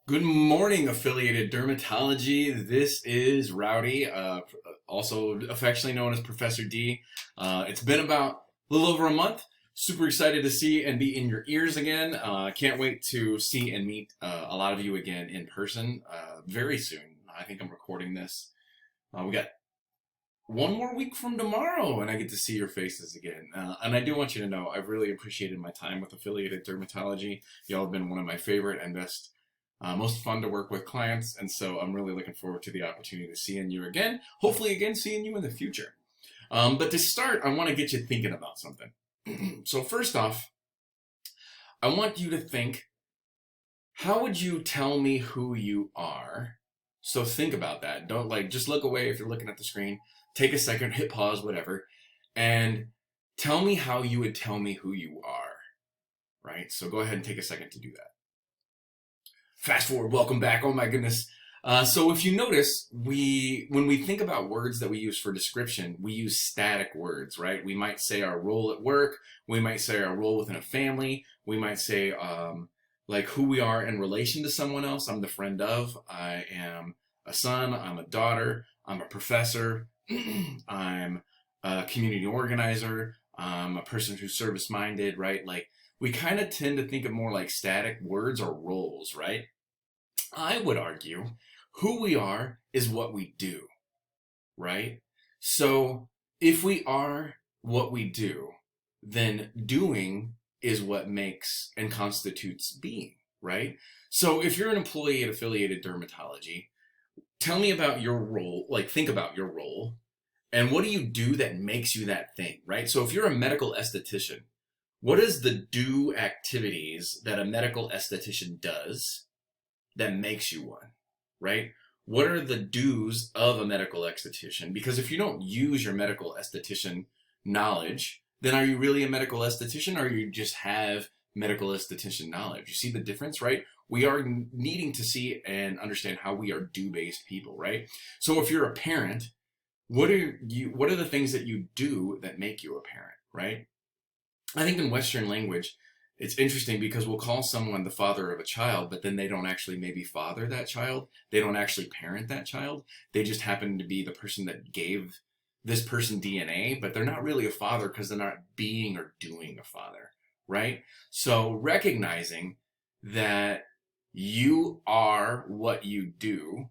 Good morning, affiliated dermatology. This is Rowdy, also affectionately known as Professor D. It's been about a little over a month. Super excited to see and be in your ears again. Can't wait to see and meet a lot of you again in person very soon. I think I'm recording this. We got one more week from tomorrow, and I get to see your faces again. And I do want you to know I've really appreciated my time with affiliated dermatology. Y'all have been one of my favorite and best most fun to work with clients, and so I'm really looking forward to the opportunity to seeing you again. Hopefully, again, seeing you in the future. But to start, I want to get you thinking about something. So first off, I want you to think, how would you tell me who you are? So think about that. Don't just look away if you're looking at the screen. Take a second, hit pause, whatever, and tell me how you would tell me who you are, right? So go ahead and take a second to do that. Fast forward, welcome back. Oh my goodness. So if you notice, when we think about words that we use for description, we use static words, right? We might say our role at work. We might say our role within a family. We might say like who we are in relation to someone else. I'm the friend of. I am a son. I'm a daughter. I'm a professor. I'm a community organizer. I'm a person who's service-minded, right? Like we kind of tend to think of more like static words or roles, right? I would argue who we are is what we do, right? So if we are what we do, then doing is what makes and constitutes being, right? So if you're an employee at affiliated dermatology, tell me about your role, like think about your role and what do you do that makes you that thing, right? So if you're a medical esthetician, what is the do activities that a medical esthetician does that makes you one, right? What are the do's of a medical esthetician? Because if you don't use your medical esthetician knowledge, then are you really a medical esthetician or you just have medical esthetician knowledge? You see the difference, right? We are needing to see and understand how we are do-based people, right? So if you're a parent, what are the things that you do that make you a parent, right? I think in Western language, it's interesting because we'll call someone the father of a child, but then they don't actually maybe father that child. They don't actually parent that child. They just happen to be the person that gave this person DNA, but they're not really a father because they're not being or doing a father, right? So recognizing that you are what you do,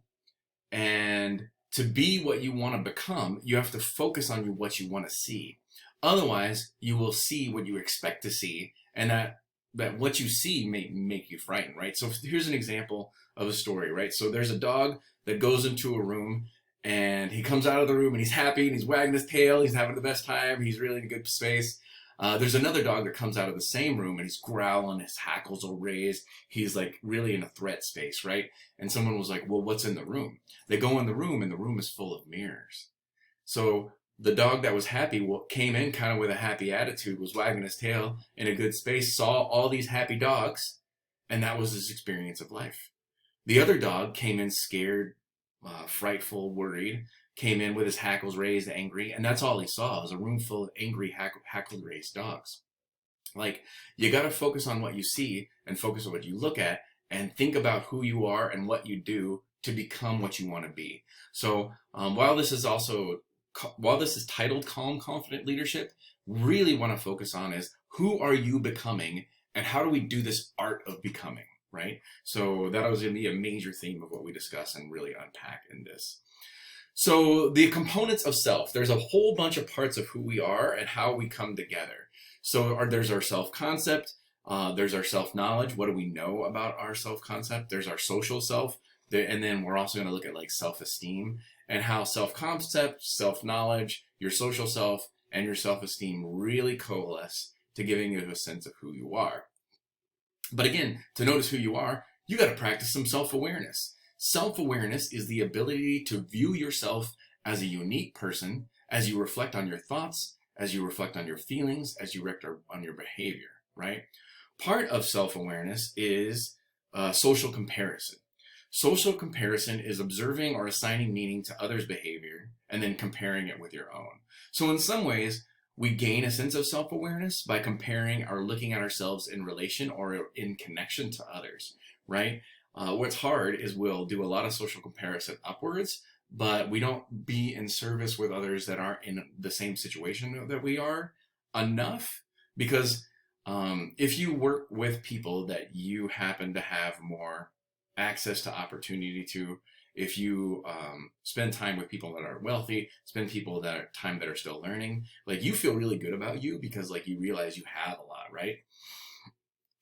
and to be what you want to become, you have to focus on what you want to see. Otherwise, you will see what you expect to see, and that what you see may make you frightened, right? So here's an example of a story, right? So there's a dog that goes into a room, and he comes out of the room, and he's happy, and he's wagging his tail, he's having the best time, he's really in a good space. There's another dog that comes out of the same room, and he's growling, his hackles are raised, he's like really in a threat space, right? And someone was like, well, what's in the room? They go in the room, and the room is full of mirrors. So the dog that was happy came in kind of with a happy attitude, was wagging his tail in a good space, saw all these happy dogs, and that was his experience of life. The other dog came in scared, frightful, worried, came in with his hackles raised, angry, and that's all he saw was a room full of angry, hackled raised dogs. Like, you got to focus on what you see and focus on what you look at and think about who you are and what you do to become what you want to be. So while this is titled Calm, Confident Leadership, really want to focus on is who are you becoming and how do we do this art of becoming, right? So that was going to be a major theme of what we discuss and really unpack in this. So the components of self, there's a whole bunch of parts of who we are and how we come together. So there's our self-concept, there's our self-knowledge. What do we know about our self-concept? There's our social self. And then we're also going to look at like self-esteem and how self-concept, self-knowledge, your social self, and your self-esteem really coalesce to giving you a sense of who you are. But again, to notice who you are, you got to practice some self-awareness. Self-awareness is the ability to view yourself as a unique person as you reflect on your thoughts, as you reflect on your feelings, as you reflect on your behavior, right? Part of self-awareness is social comparison. Social comparison is observing or assigning meaning to others' behavior and then comparing it with your own. So in some ways, we gain a sense of self-awareness by comparing or looking at ourselves in relation or in connection to others, right? What's hard is we'll do a lot of social comparison upwards, but we don't be in service with others that aren't in the same situation that we are enough. Because if you work with people that you happen to have more access to opportunity to, if you spend time with people that are wealthy, spend people that are time that are still learning, like you feel really good about you because like you realize you have a lot, right?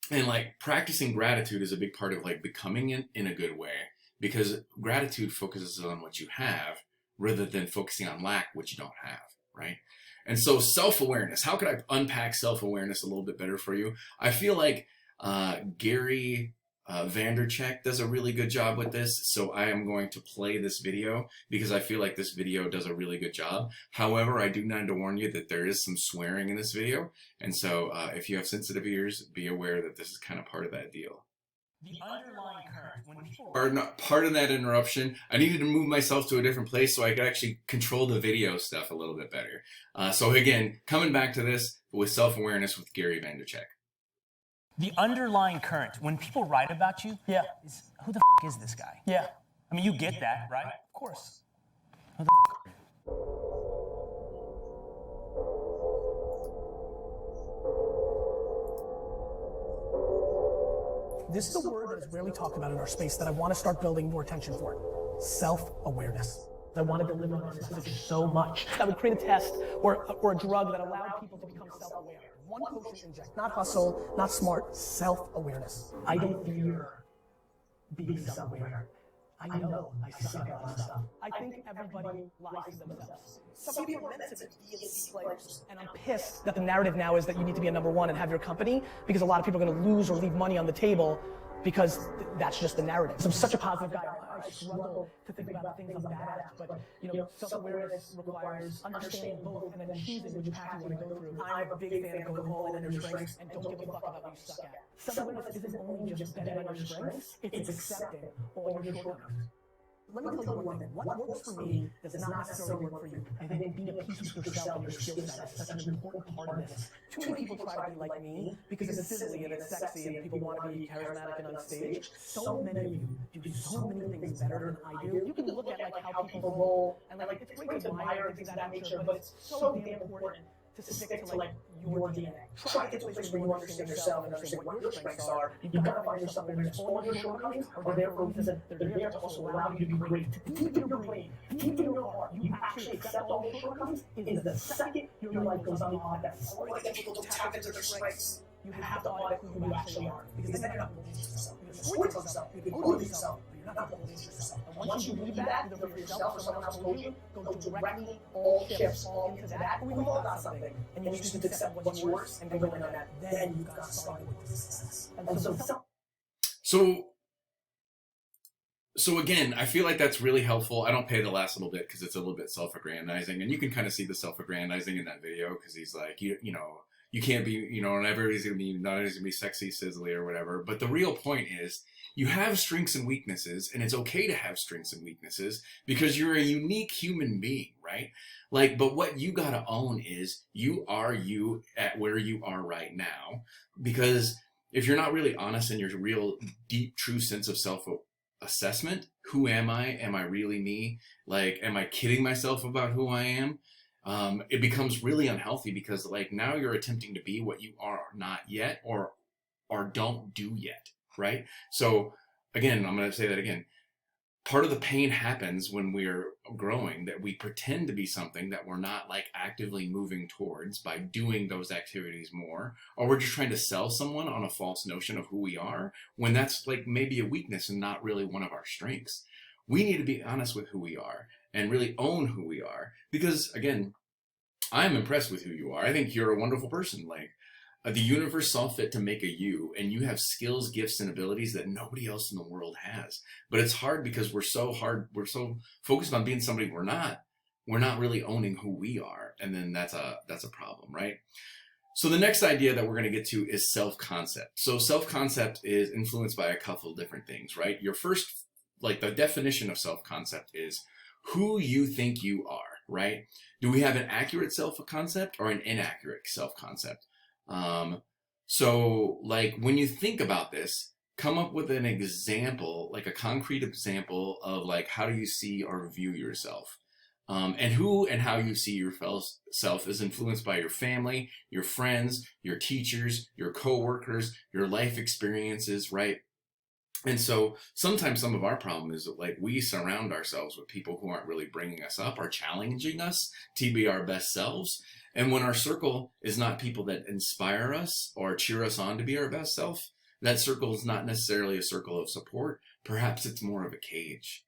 And like practicing gratitude is a big part of like becoming in a good way, because gratitude focuses on what you have rather than focusing on lack, which you don't have, right? And so self-awareness, how could I unpack self-awareness a little bit better for you? I feel like Gary Vandercheck does a really good job with this. So I am going to play this video because I feel like this video does a really good job. However, I do need to warn you that there is some swearing in this video. And so if you have sensitive ears, be aware that this is kind of part of that deal. The underlying current, when people are not part of that interruption, I needed to move myself to a different place so I could actually control the video stuff a little bit better. So again, coming back to this with self-awareness with Gary Vandercheck. The underlying current, when people write about you, is who the is this guy? Yeah. I mean, you get that, right? Of course. Who the This is a word that is rarely talked about in our space that I want to start building more attention for. Self-awareness. I want to deliver on this message so much. I would create a test or a drug that allowed people to become self-aware. One potion inject, not hustle, not smart, self-awareness. I don't fear being self-aware. I know I suck at a lot of stuff. I think everybody lies to themselves. Some people are meant to be elite players. And I'm pissed that the narrative now is that you need to be a number one and have your company, because a lot of people are going to lose or leave money on the table because that's just the narrative. So I'm such a positive guy. I struggle to think about the things I'm bad at, but self-awareness requires understanding both and then choosing which path you want to go through. I'm a big fan of going all in on your strengths and don't give a fuck about what you suck at. Self-awareness isn't only just betting on your strengths, it's accepting all your shortcomings. Let me tell you one thing. What works for me does not necessarily work for you. I think being at peace with yourself and your skill set is such an important part of this. Too many people try to be like me because it's silly and it's sexy and people want to be charismatic and on stage. So many of you do so many things better than I do. You can look at like how people roll and like it's great to admire and things of that nature, but it's so damn important to stick to like your DNA. Try to get to a place where you understand yourself and understand what your strengths are. You've got to find yourself awareness. All your shortcomings are there for reasons that they're there to also allow you to be great. Deep in your brain, deep in your heart, you actually accept all your shortcomings is the second your life goes on the odd. Before you get people to tap into their strengths, you have to audit who you actually are. Because then you're not building yourself. You can support yourself, you can grow yourself, but you're not building yourself. And once you do that, either for yourself or someone else told you, go directly all shifts all into that. We've all got something. And you just need to accept what's yours and go in on that. Then you've got something with success. And So again, I feel like that's really helpful. I don't pay the last little bit because it's a little bit self-aggrandizing, and you can kind of see the self-aggrandizing in that video because he's like, you know, you can't be, not everybody's gonna be, not everybody's gonna be sexy, sizzly, or whatever. But the real point is, you have strengths and weaknesses, and it's okay to have strengths and weaknesses because you're a unique human being, right? Like, but what you gotta own is you are you at where you are right now. Because if you're not really honest in your real, deep, true sense of self-assessment, who am I? Am I really me? Like, am I kidding myself about who I am? It becomes really unhealthy because like now you're attempting to be what you are not yet or don't do yet, right? So again, I'm going to say that again. Part of the pain happens when we're growing, that we pretend to be something that we're not like actively moving towards by doing those activities more, or we're just trying to sell someone on a false notion of who we are when that's like maybe a weakness and not really one of our strengths. We need to be honest with who we are and really own who we are, because again, I'm impressed with who you are. I think you're a wonderful person. Like the universe saw fit to make a you, and you have skills, gifts, and abilities that nobody else in the world has. But it's hard because we're so focused on being somebody we're not. We're not really owning who we are, and then that's a problem, right? So the next idea that we're going to get to is self-concept. So self-concept is influenced by a couple of different things, right? Your first, like the definition of self-concept is who you think you are, right? Do we have an accurate self-concept or an inaccurate self-concept? So like when you think about this, come up with an example, like a concrete example of like, how do you see or view yourself? And who and how you see yourself is influenced by your family, your friends, your teachers, your coworkers, your life experiences, right? And so sometimes some of our problem is that like we surround ourselves with people who aren't really bringing us up or challenging us to be our best selves. And when our circle is not people that inspire us or cheer us on to be our best self, that circle is not necessarily a circle of support. Perhaps it's more of a cage,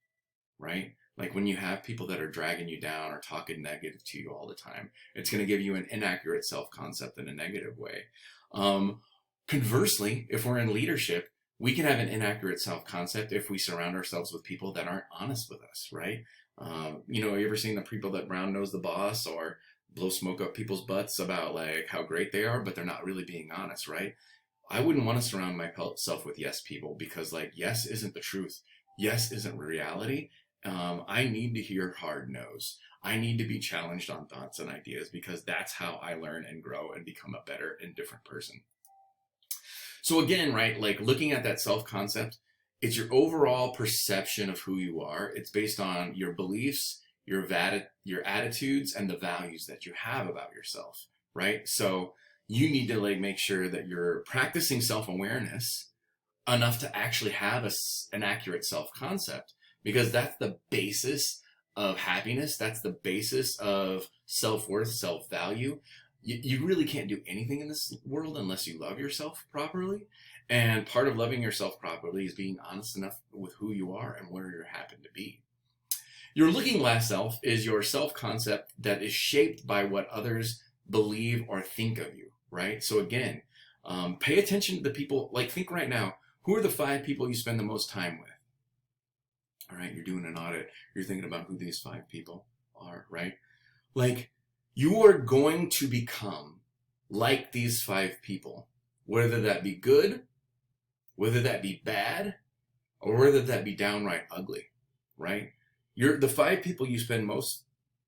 right? Like when you have people that are dragging you down or talking negative to you all the time, it's going to give you an inaccurate self-concept in a negative way. Conversely, if we're in leadership, we can have an inaccurate self-concept if we surround ourselves with people that aren't honest with us, right? You ever seen the people that brown nose the boss or blow smoke up people's butts about like how great they are, but they're not really being honest, right? I wouldn't want to surround myself with yes people because like yes isn't the truth. Yes isn't reality. I need to hear hard no's. I need to be challenged on thoughts and ideas because that's how I learn and grow and become a better and different person. So again, right, like looking at that self-concept, it's your overall perception of who you are. It's based on your beliefs, your attitudes, and the values that you have about yourself, right? So you need to like make sure that you're practicing self-awareness enough to actually have an accurate self-concept, because that's the basis of happiness. That's the basis of self-worth, self-value. You really can't do anything in this world unless you love yourself properly. And part of loving yourself properly is being honest enough with who you are and where you happen to be. Your looking glass self is your self-concept that is shaped by what others believe or think of you, right? So again, pay attention to the people, like think right now, who are the 5 people you spend the most time with? All right, you're doing an audit. You're thinking about who these 5 people are, right? Like, you are going to become like these 5 people, whether that be good, whether that be bad, or whether that be downright ugly, right? The 5 people you spend most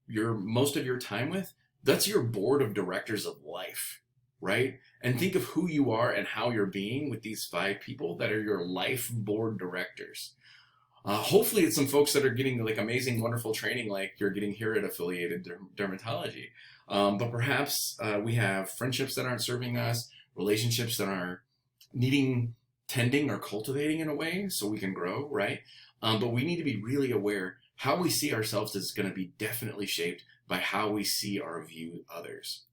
of your time with, that's your board of directors of life, right? And think of who you are and how you're being with these 5 people that are your life board directors. Hopefully it's some folks that are getting like amazing, wonderful training like you're getting here at Affiliated Dermatology. But perhaps we have friendships that aren't serving us, relationships that are needing tending or cultivating in a way so we can grow, right? But we need to be really aware how we see ourselves is going to be definitely shaped by how we see or view others.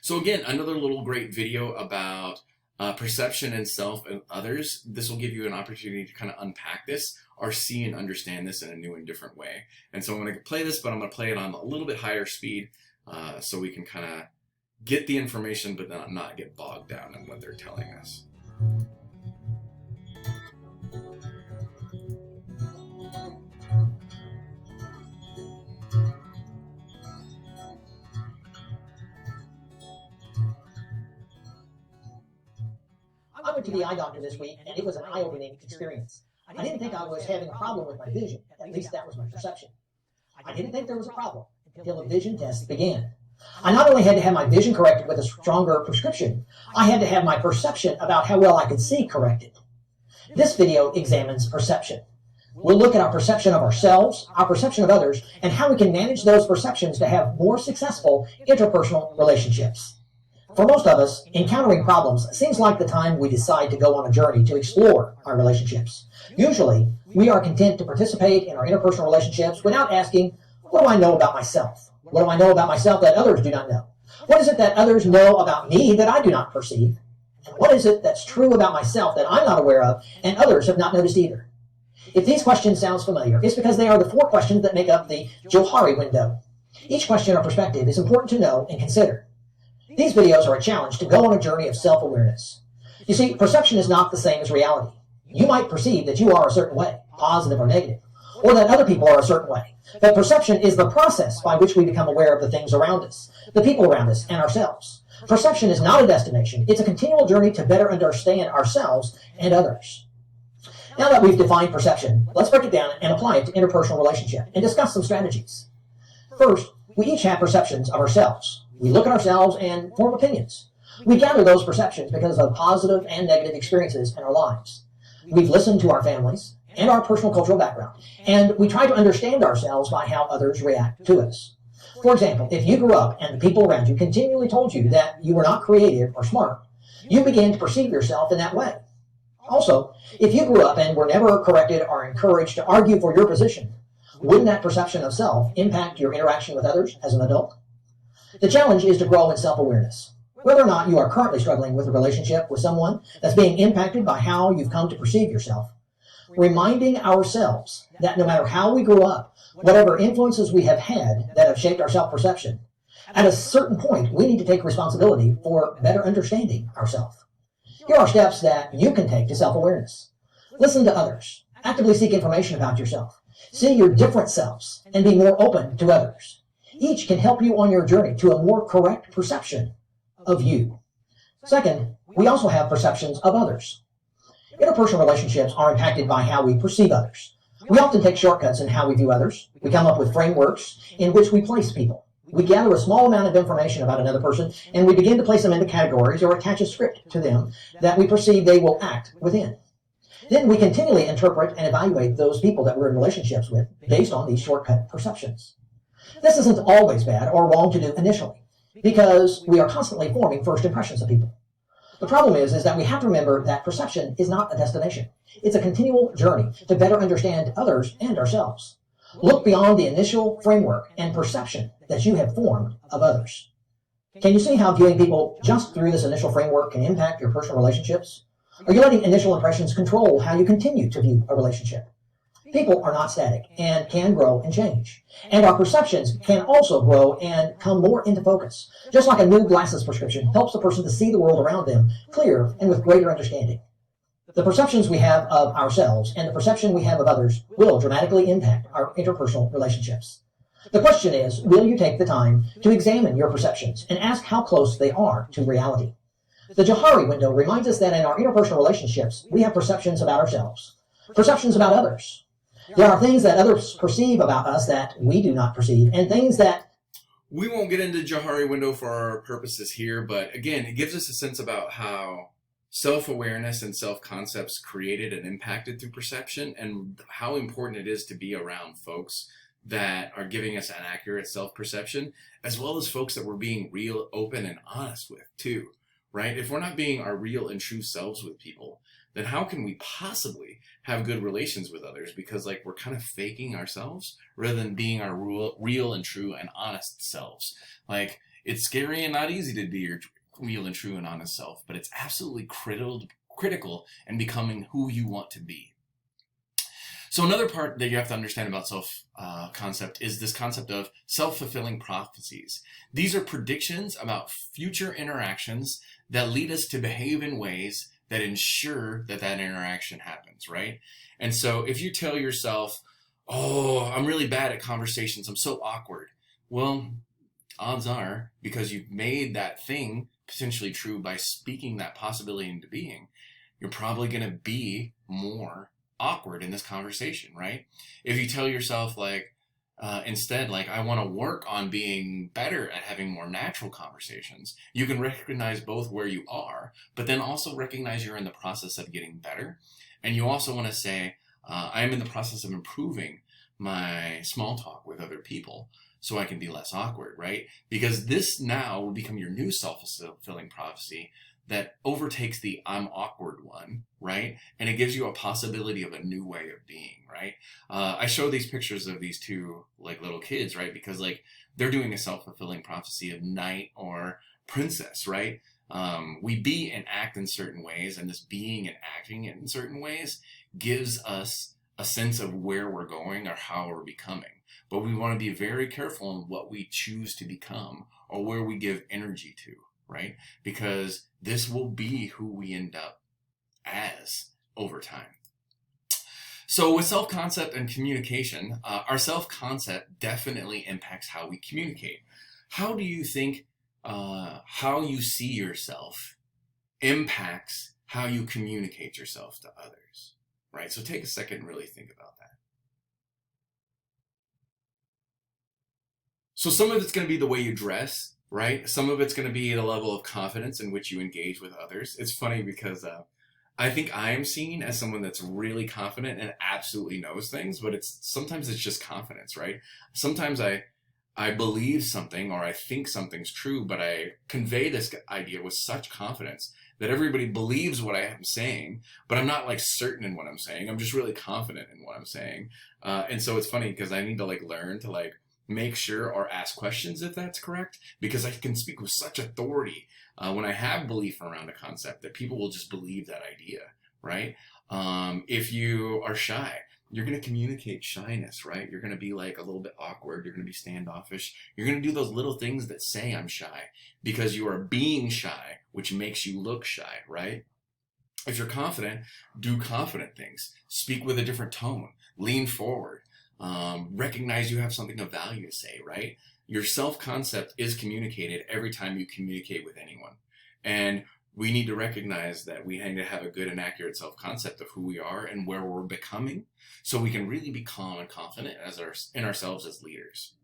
So again, another little great video about perception and self and others. This will give you an opportunity to kind of unpack this or see and understand this in a new and different way. And so I'm going to play this, but I'm going to play it on a little bit higher speed so we can kind of get the information but not get bogged down in what they're telling us. I went to the eye doctor this week, and it was an eye-opening experience. I didn't think I was having a problem with my vision. At least that was my perception. I didn't think there was a problem until a vision test began. I not only had to have my vision corrected with a stronger prescription, I had to have my perception about how well I could see corrected. This video examines perception. We'll look at our perception of ourselves, our perception of others, and how we can manage those perceptions to have more successful interpersonal relationships. For most of us, encountering problems seems like the time we decide to go on a journey to explore our relationships. Usually, we are content to participate in our interpersonal relationships without asking, what do I know about myself? What do I know about myself that others do not know? What is it that others know about me that I do not perceive? And what is it that's true about myself that I'm not aware of and others have not noticed either? If these questions sound familiar, it's because they are the 4 questions that make up the Johari window. Each question or perspective is important to know and consider. These videos are a challenge to go on a journey of self-awareness. You see, perception is not the same as reality. You might perceive that you are a certain way, positive or negative, or that other people are a certain way. But perception is the process by which we become aware of the things around us, the people around us, and ourselves. Perception is not a destination. It's a continual journey to better understand ourselves and others. Now that we've defined perception, let's break it down and apply it to interpersonal relationship and discuss some strategies. First, we each have perceptions of ourselves. We look at ourselves and form opinions. We gather those perceptions because of positive and negative experiences in our lives. We've listened to our families and our personal cultural background, and we try to understand ourselves by how others react to us. For example, if you grew up and the people around you continually told you that you were not creative or smart, you began to perceive yourself in that way. Also, if you grew up and were never corrected or encouraged to argue for your position, wouldn't that perception of self impact your interaction with others as an adult? The challenge is to grow in self-awareness. Whether or not you are currently struggling with a relationship with someone that's being impacted by how you've come to perceive yourself, reminding ourselves that no matter how we grew up, whatever influences we have had that have shaped our self-perception, at a certain point, we need to take responsibility for better understanding ourselves. Here are steps that you can take to self-awareness. Listen to others. Actively seek information about yourself. See your different selves and be more open to others. Each can help you on your journey to a more correct perception of you. Second, we also have perceptions of others. Interpersonal relationships are impacted by how we perceive others. We often take shortcuts in how we view others. We come up with frameworks in which we place people. We gather a small amount of information about another person, and we begin to place them into categories or attach a script to them that we perceive they will act within. Then we continually interpret and evaluate those people that we're in relationships with based on these shortcut perceptions. This isn't always bad or wrong to do initially, because we are constantly forming first impressions of people. The problem is that we have to remember that perception is not a destination. It's a continual journey to better understand others and ourselves. Look beyond the initial framework and perception that you have formed of others. Can you see how viewing people just through this initial framework can impact your personal relationships? Are you letting initial impressions control how you continue to view a relationship? People are not static and can grow and change. And our perceptions can also grow and come more into focus. Just like a new glasses prescription helps a person to see the world around them clearer and with greater understanding. The perceptions we have of ourselves and the perception we have of others will dramatically impact our interpersonal relationships. The question is, will you take the time to examine your perceptions and ask how close they are to reality? The Johari window reminds us that in our interpersonal relationships, we have perceptions about ourselves, perceptions about others. There are things that others perceive about us that we do not perceive, and things that we won't get into Johari window for our purposes here, but again, it gives us a sense about how self-awareness and self-concepts created and impacted through perception, and how important it is to be around folks that are giving us an accurate self-perception, as well as folks that we're being real, open, and honest with too, right? If we're not being our real and true selves with people, then how can we possibly have good relations with others? Because like we're kind of faking ourselves rather than being our real and true and honest selves. Like it's scary and not easy to be your real and true and honest self, but it's absolutely critical in becoming who you want to be. So another part that you have to understand about self-concept is this concept of self-fulfilling prophecies. These are predictions about future interactions that lead us to behave in ways that ensure that that interaction happens, right? And so if you tell yourself, oh, I'm really bad at conversations, I'm so awkward. Well, odds are, because you've made that thing potentially true by speaking that possibility into being, you're probably going to be more awkward in this conversation, right? If you tell yourself like, instead, like, I want to work on being better at having more natural conversations, you can recognize both where you are, but then also recognize you're in the process of getting better. And you also want to say, I'm in the process of improving my small talk with other people so I can be less awkward, right? Because this now will become your new self-fulfilling prophecy that overtakes the I'm awkward one, right? And it gives you a possibility of a new way of being, right? I show these pictures of these two like little kids, right? Because like they're doing a self-fulfilling prophecy of knight or princess, right? We be and act in certain ways, and this being and acting in certain ways gives us a sense of where we're going or how we're becoming. But we want to be very careful in what we choose to become or where we give energy to, right? Because this will be who we end up as over time. So with self-concept and communication, our self-concept definitely impacts how we communicate. How do you think how you see yourself impacts how you communicate yourself to others, right? So take a second and really think about that. So some of it's going to be the way you dress, right? Some of it's going to be the level of confidence in which you engage with others. It's funny because I think I am seen as someone that's really confident and absolutely knows things, but sometimes it's just confidence, right? Sometimes I believe something or I think something's true, but I convey this idea with such confidence that everybody believes what I am saying, but I'm not like certain in what I'm saying. I'm just really confident in what I'm saying. And so it's funny because I need to like learn to like make sure or ask questions if that's correct, because I can speak with such authority when I have belief around a concept that people will just believe that idea, right? If you are shy, you're going to communicate shyness, right? You're going to be like a little bit awkward. You're going to be standoffish. You're going to do those little things that say I'm shy because you are being shy, which makes you look shy, right? If you're confident, do confident things. Speak with a different tone. Lean forward. Recognize you have something of value to say, right? Your self-concept is communicated every time you communicate with anyone. And we need to recognize that we need to have a good and accurate self-concept of who we are and where we're becoming, so we can really be calm and confident in ourselves as leaders.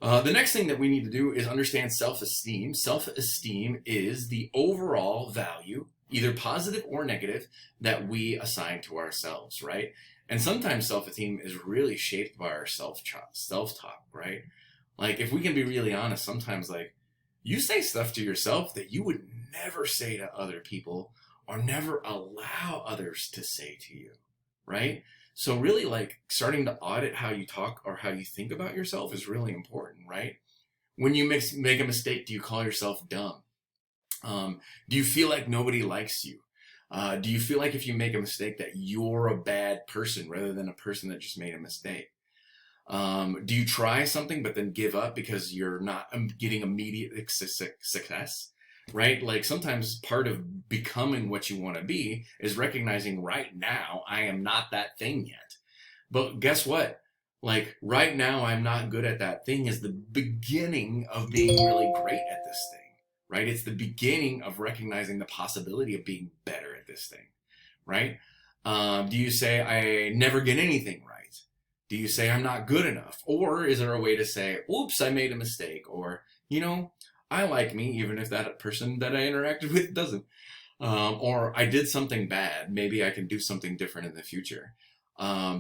The next thing that we need to do is understand self-esteem. Self-esteem is the overall value, either positive or negative, that we assign to ourselves, right? And sometimes self-esteem is really shaped by our self-talk, right? Like, if we can be really honest, sometimes like you say stuff to yourself that you would never say to other people or never allow others to say to you, right? So really like starting to audit how you talk or how you think about yourself is really important, right? When you make a mistake, do you call yourself dumb? Do you feel like nobody likes you? Do you feel like if you make a mistake that you're a bad person rather than a person that just made a mistake? Do you try something but then give up because you're not getting immediate success, right? Like sometimes part of becoming what you want to be is recognizing right now, I am not that thing yet. But guess what? Like right now, I'm not good at that thing is the beginning of being really great at this thing, right? It's the beginning of recognizing the possibility of being better at this thing, right? Do you say, I never get anything right? Do you say I'm not good enough? Or is there a way to say, oops, I made a mistake? Or, you know, I like me, even if that person that I interacted with doesn't. Or I did something bad. Maybe I can do something different in the future.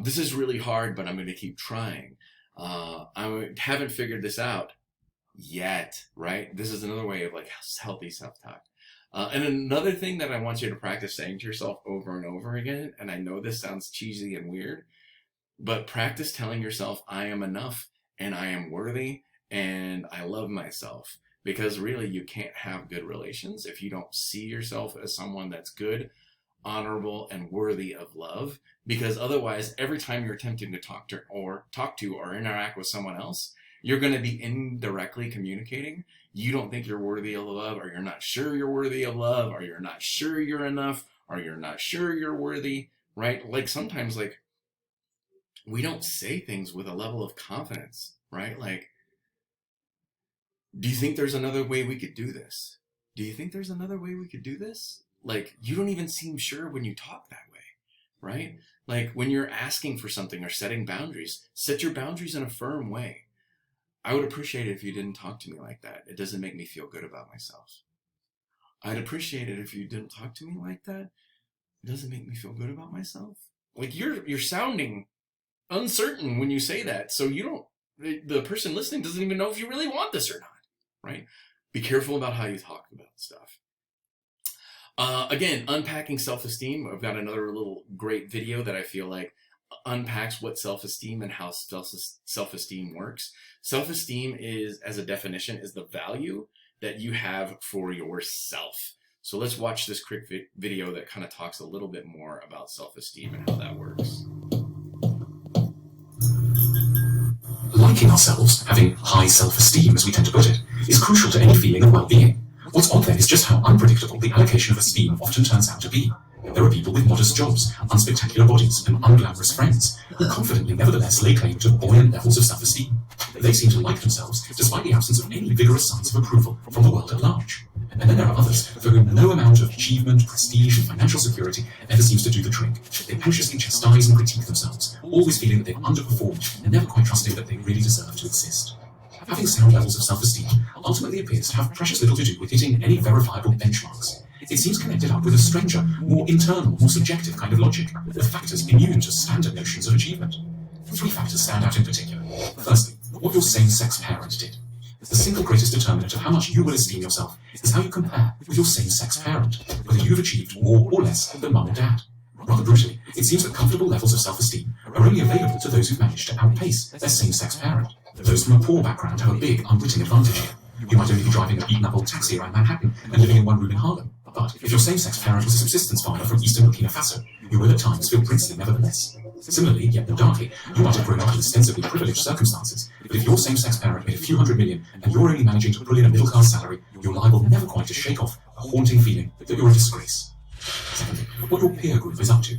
This is really hard, but I'm going to keep trying. I haven't figured this out yet, right? This is another way of like healthy self-talk. And another thing that I want you to practice saying to yourself over and over again, and I know this sounds cheesy and weird, but practice telling yourself, I am enough and I am worthy and I love myself. Because really, you can't have good relations if you don't see yourself as someone that's good, honorable, and worthy of love. Because otherwise, every time you're attempting to talk to or interact with someone else, you're going to be indirectly communicating. You don't think you're worthy of love, or you're not sure you're worthy of love, or you're not sure you're enough, or you're not sure you're worthy, right? Like sometimes, like, we don't say things with a level of confidence, right? Like, do you think there's another way we could do this? Do you think there's another way we could do this? Like, you don't even seem sure when you talk that way, right? Like, when you're asking for something or setting boundaries, set your boundaries in a firm way. I would appreciate it if you didn't talk to me like that. It doesn't make me feel good about myself. I'd appreciate it if you didn't talk to me like that. It doesn't make me feel good about myself. Like, you're sounding uncertain when you say that. So the person listening doesn't even know if you really want this or not, right? Be careful about how you talk about stuff. Again, unpacking self-esteem. I've got another little great video that I feel like unpacks what self-esteem and how self-esteem works. Self-esteem is, as a definition, is the value that you have for yourself. So let's watch this quick video that kind of talks a little bit more about self-esteem and how that works. Liking ourselves, having high self-esteem as we tend to put it, is crucial to any feeling of well-being. What's odd then is just how unpredictable the allocation of esteem often turns out to be. There are people with modest jobs, unspectacular bodies, and unglamorous friends, who confidently nevertheless lay claim to buoyant levels of self-esteem. They seem to like themselves, despite the absence of any vigorous signs of approval from the world at large. And then there are others for whom no amount of achievement, prestige, and financial security ever seems to do the trick. They anxiously chastise and critique themselves, always feeling that they've underperformed and never quite trusting that they really deserve to exist. Having sound levels of self-esteem ultimately appears to have precious little to do with hitting any verifiable benchmarks. It seems connected up with a stranger, more internal, more subjective kind of logic, with factors immune to standard notions of achievement. 3 factors stand out in particular. Firstly, what your same-sex parent did. The single greatest determinant of how much you will esteem yourself is how you compare with your same-sex parent, whether you've achieved more or less than mum and dad. Rather brutally, it seems that comfortable levels of self-esteem are only available to those who've managed to outpace their same-sex parent. Those from a poor background have a big, unwitting advantage here. You might only be driving a beaten-up old taxi around Manhattan and living in one room in Harlem. But if your same-sex parent was a subsistence farmer from eastern Burkina Faso, you will at times feel princely nevertheless. Similarly, yet more darkly, you might have grown up in ostensibly privileged circumstances, but if your same-sex parent made a few $100 million and you're only managing to pull in a middle-class salary, you're liable never quite to shake off a haunting feeling that you're a disgrace. Secondly, what your peer group is up to.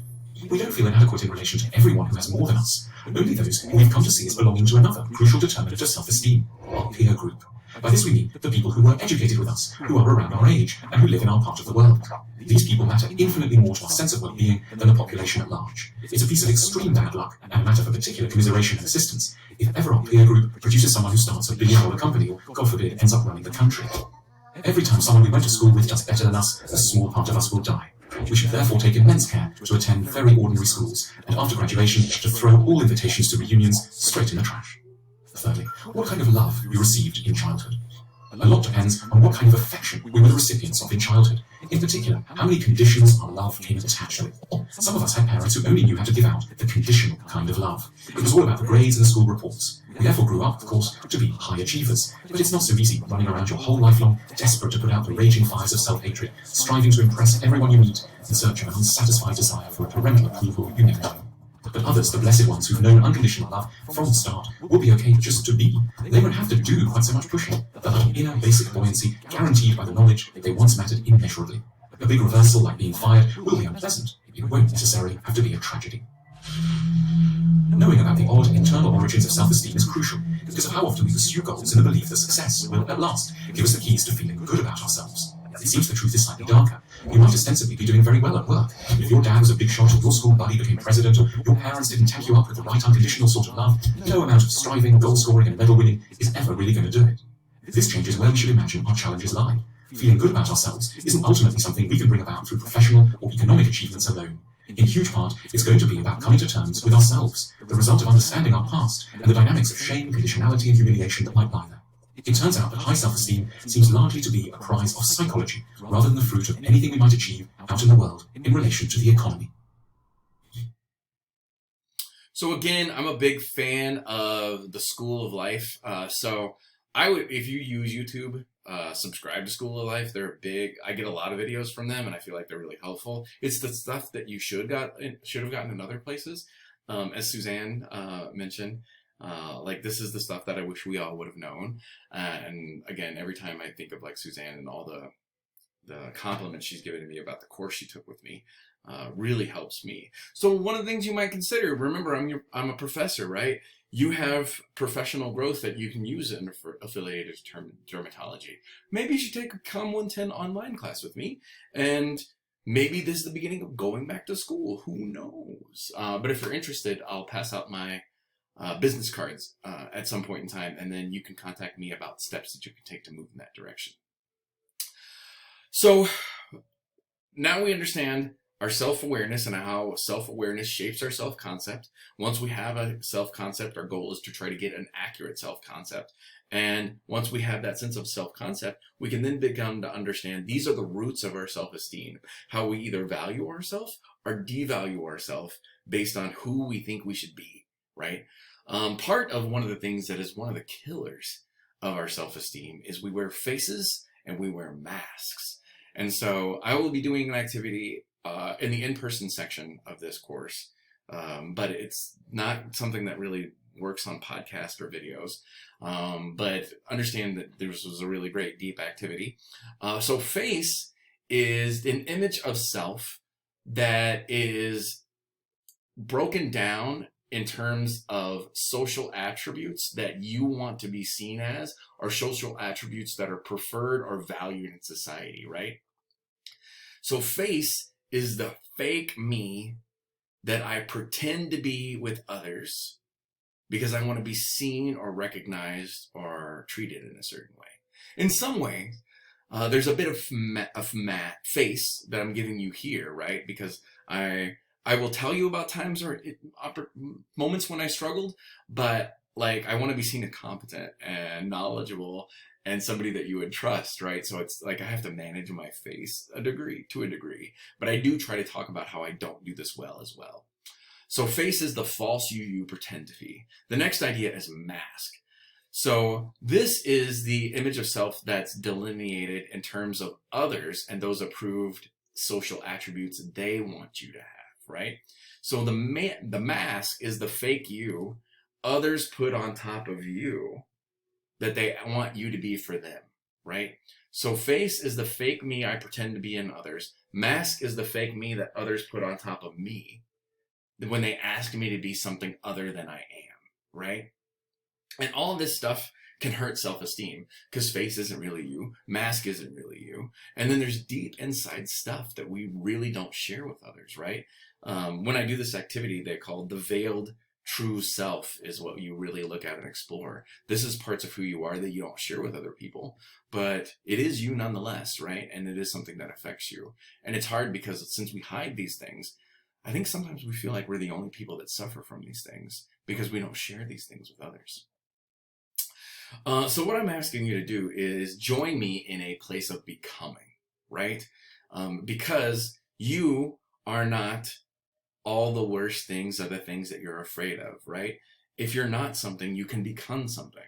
We don't feel inadequate in relation to everyone who has more than us, only those who we've come to see as belonging to another crucial determinant of self-esteem, our peer group. By this we mean the people who were educated with us, who are around our age, and who live in our part of the world. These people matter infinitely more to our sense of well-being than the population at large. It's a piece of extreme bad luck, and a matter for particular commiseration and assistance, if ever our peer group produces someone who starts a billion-dollar company or, God forbid, ends up running the country. Every time someone we went to school with does better than us, a small part of us will die. We should therefore take immense care to attend very ordinary schools, and after graduation, to throw all invitations to reunions straight in the trash. Thirdly, what kind of love we received in childhood. A lot depends on what kind of affection we were the recipients of in childhood. In particular, how many conditions our love came attached with. Some of us had parents who only knew how to give out the conditional kind of love. It was all about the grades and the school reports. We therefore grew up, of course, to be high achievers. But it's not so easy running around your whole life long, desperate to put out the raging fires of self-hatred, striving to impress everyone you meet in search of an unsatisfied desire for a parental approval you never know. But others, the blessed ones who've known unconditional love from the start, will be okay just to be. They won't have to do quite so much pushing. They'll have an inner basic buoyancy guaranteed by the knowledge that they once mattered immeasurably. A big reversal like being fired will be unpleasant. It won't necessarily have to be a tragedy. Knowing about the odd internal origins of self-esteem is crucial, because of how often we pursue goals in the belief that success will, at last, give us the keys to feeling good about ourselves. It seems the truth is slightly darker. You might ostensibly be doing very well at work. If your dad was a big shot, or your school buddy became president, or your parents didn't tag you up with the right unconditional sort of love, no amount of striving, goal scoring, and medal winning is ever really going to do it. This changes where we should imagine our challenges lie. Feeling good about ourselves isn't ultimately something we can bring about through professional or economic achievements alone. In huge part, it's going to be about coming to terms with ourselves, the result of understanding our past, and the dynamics of shame, conditionality, and humiliation that might lie there. It turns out that high self-esteem seems largely to be a prize of psychology, rather than the fruit of anything we might achieve out in the world in relation to the economy. So again, I'm a big fan of the School of Life. So I would, if you use YouTube, subscribe to School of Life. They're big. I get a lot of videos from them, and I feel like they're really helpful. It's the stuff that you should have gotten in other places, as Suzanne mentioned. Like this is the stuff that I wish we all would have known. And again, every time I think of like Suzanne and all the compliments she's given to me about the course she took with me, really helps me. So one of the things you might consider, remember I'm a professor, right? You have professional growth that you can use in affiliated dermatology. Maybe you should take a COM 110 online class with me, and maybe this is the beginning of going back to school. Who knows? But if you're interested, I'll pass out my business cards at some point in time, and then you can contact me about steps that you can take to move in that direction. So now we understand our self-awareness and how self-awareness shapes our self-concept. Once we have a self-concept, our goal is to try to get an accurate self-concept. And once we have that sense of self-concept, we can then begin to understand these are the roots of our self-esteem, how we either value ourselves or devalue ourselves based on who we think we should be, right? Part of one of the things that is one of the killers of our self-esteem is we wear faces and we wear masks. And so I will be doing an activity in the in-person section of this course, but it's not something that really works on podcast or videos. But understand that this was a really great deep activity. So face is an image of self that is broken down in terms of social attributes that you want to be seen as, or social attributes that are preferred or valued in society, right? So face is the fake me that I pretend to be with others because I want to be seen or recognized or treated in a certain way. In some way, there's a bit of face that I'm giving you here, right? Because I will tell you about times or moments when I struggled, but like I want to be seen as competent and knowledgeable and somebody that you would trust, right? So it's like I have to manage my face to a degree, but I do try to talk about how I don't do this well as well. So face is the false you pretend to be. The next idea is mask. So this is the image of self that's delineated in terms of others and those approved social attributes they want you to have, right? So the mask is the fake you others put on top of you that they want you to be for them, right? So face is the fake me I pretend to be in others. Mask is the fake me that others put on top of me when they ask me to be something other than I am, right? And all of this stuff can hurt self-esteem because face isn't really you, mask isn't really you. And then there's deep inside stuff that we really don't share with others, right? When I do this activity, they call the veiled true self is what you really look at and explore. This is parts of who you are that you don't share with other people, but it is you nonetheless, right? And it is something that affects you. And it's hard because since we hide these things, I think sometimes we feel like we're the only people that suffer from these things because we don't share these things with others. So what I'm asking you to do is join me in a place of becoming, right? Because you are not all the worst things are the things that you're afraid of, right? If you're not something, you can become something.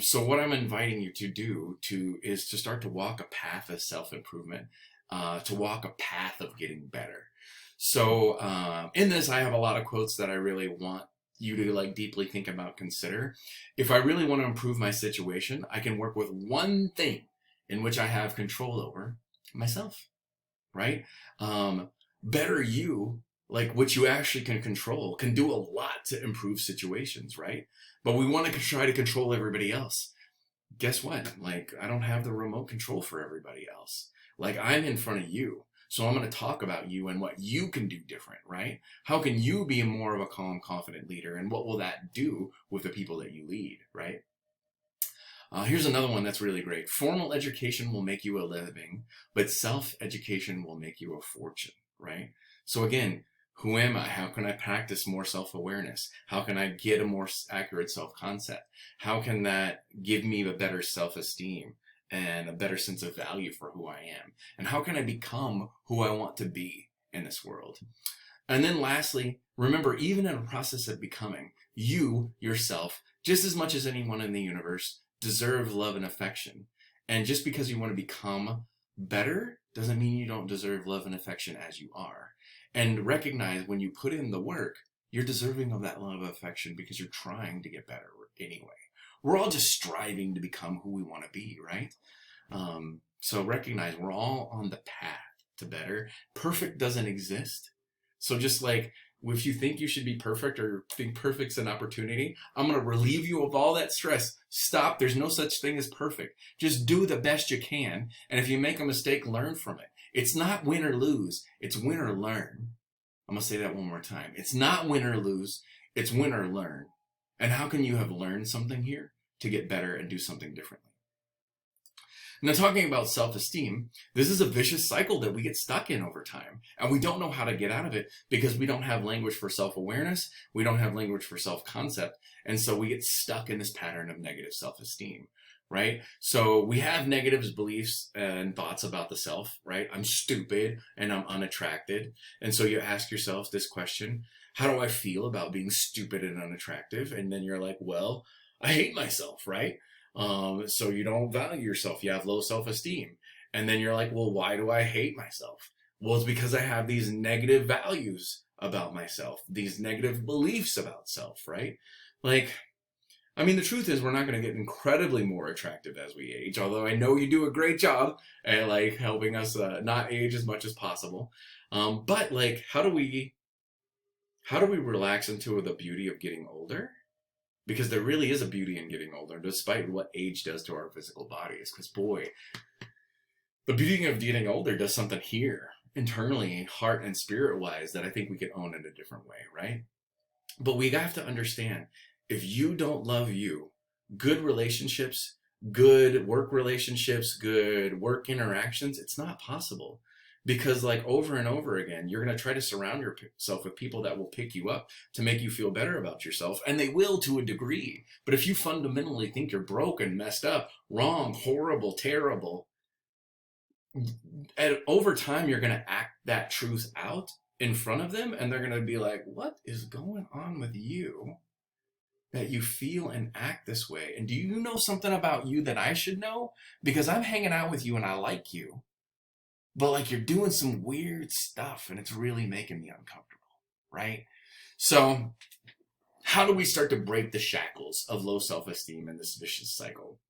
So what I'm inviting you to do is to start to walk a path of self-improvement, to walk a path of getting better. So in this, I have a lot of quotes that I really want you to like deeply think about, consider. If I really want to improve my situation, I can work with one thing in which I have control over: myself, right? Better you, like what you actually can control, can do a lot to improve situations, right? But we want to try to control everybody else. Guess what? Like, I don't have the remote control for everybody else. Like, I'm in front of you. So I'm going to talk about you and what you can do different, right? How can you be more of a calm, confident leader? And what will that do with the people that you lead, right? Here's another one that's really great. Formal education will make you a living, but self-education will make you a fortune, right? So again, who am I? How can I practice more self-awareness? How can I get a more accurate self-concept? How can that give me a better self-esteem and a better sense of value for who I am? And how can I become who I want to be in this world? And then lastly, remember, even in a process of becoming, you, yourself, just as much as anyone in the universe, deserve love and affection. And just because you want to become better doesn't mean you don't deserve love and affection as you are. And recognize when you put in the work, you're deserving of that love and affection because you're trying to get better anyway. We're all just striving to become who we want to be, right? So recognize we're all on the path to better. Perfect doesn't exist. So just like if you think you should be perfect or think perfect's an opportunity, I'm going to relieve you of all that stress. Stop. There's no such thing as perfect. Just do the best you can. And if you make a mistake, learn from it. It's not win or lose. It's win or learn. I'm going to say that one more time. It's not win or lose. It's win or learn. And how can you have learned something here to get better and do something differently? Now, talking about self-esteem, this is a vicious cycle that we get stuck in over time. And we don't know how to get out of it because we don't have language for self-awareness. We don't have language for self-concept. And so we get stuck in this pattern of negative self-esteem, right? So we have negative beliefs and thoughts about the self, right? I'm stupid and I'm unattracted. And so you ask yourself this question: how do I feel about being stupid and unattractive? And then you're like, well, I hate myself, right? So you don't value yourself. You have low self-esteem. And then you're like, well, why do I hate myself? Well, it's because I have these negative values about myself, these negative beliefs about self, right? Like, I mean, the truth is we're not going to get incredibly more attractive as we age, although I know you do a great job at like helping us not age as much as possible. But like, how do we relax into the beauty of getting older? Because there really is a beauty in getting older, despite what age does to our physical bodies. Because boy, the beauty of getting older does something here, internally, heart and spirit-wise, that I think we can own in a different way, right? But we have to understand, if you don't love you, good relationships, good work relationships, good work interactions, it's not possible. Because like over and over again, you're going to try to surround yourself with people that will pick you up to make you feel better about yourself. And they will to a degree. But if you fundamentally think you're broken, messed up, wrong, horrible, terrible, over time, you're going to act that truth out in front of them. And they're going to be like, what is going on with you that you feel and act this way? And do you know something about you that I should know? Because I'm hanging out with you and I like you. But like you're doing some weird stuff and it's really making me uncomfortable, right? So how do we start to break the shackles of low self-esteem and this vicious cycle?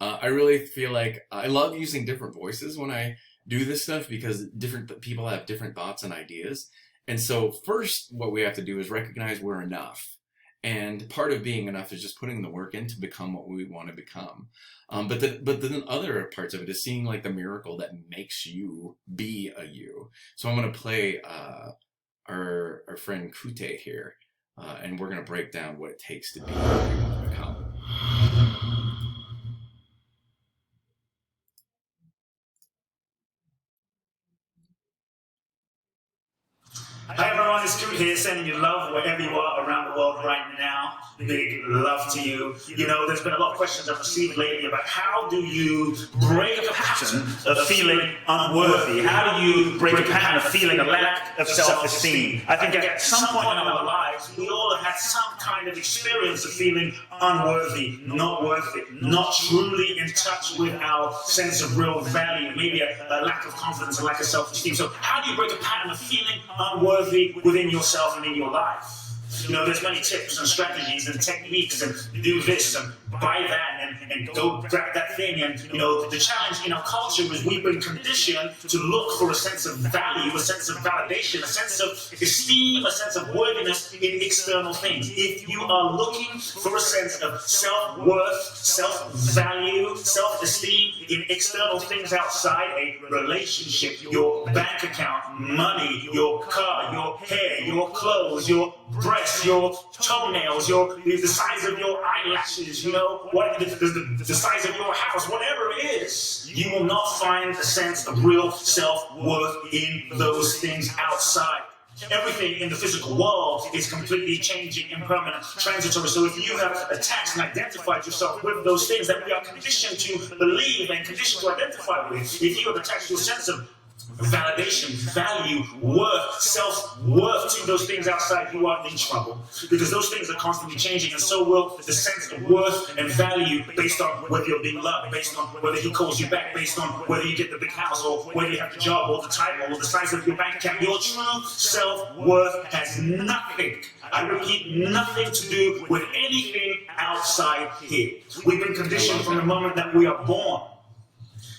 I really feel like I love using different voices when I do this stuff because different people have different thoughts and ideas. And so first, what we have to do is recognize we're enough. And part of being enough is just putting the work in to become what we want to become. But then other parts of it is seeing like the miracle that makes you be a you. So I'm going to play our friend Kute here, and we're going to break down what it takes to be what we want to become. Hi everyone, it's Coot here, sending you love wherever you are around the world right now. Big love to you. You know, there's been a lot of questions I've received lately about how do you break a pattern of feeling unworthy? How do you break a pattern of feeling a lack of self-esteem? I think at some point in our lives, we all have had some kind of experience of feeling unworthy, not worth it, not truly in touch with our sense of real value, maybe a lack of confidence, a lack of self-esteem. So how do you break a pattern of feeling unworthy within yourself and in your life? You know, there's many tips and strategies and techniques and do this and buy that and go grab that thing. And, you know, the challenge in our culture is we've been conditioned to look for a sense of value, a sense of validation, a sense of esteem, a sense of worthiness in external things. If you are looking for a sense of self-worth, self-value, self-esteem in external things outside a relationship, your bank account, money, your car, your hair, your clothes, your breasts, your toenails, the size of your eyelashes, you know, the size of your house, whatever it is, you will not find a sense of real self-worth in those things outside. Everything in the physical world is completely changing, impermanent, transitory. So if you have attached and identified yourself with those things that we are conditioned to believe and conditioned to identify with, if you have attached your sense of validation, value, worth, self-worth to those things outside, you are in trouble. Because those things are constantly changing, and so will the sense of worth and value based on whether you're being loved, based on whether he calls you back, based on whether you get the big house, or whether you have the job, or the title, or the size of your bank account. Your true self-worth has nothing, I repeat, nothing to do with anything outside here. We've been conditioned from the moment that we are born.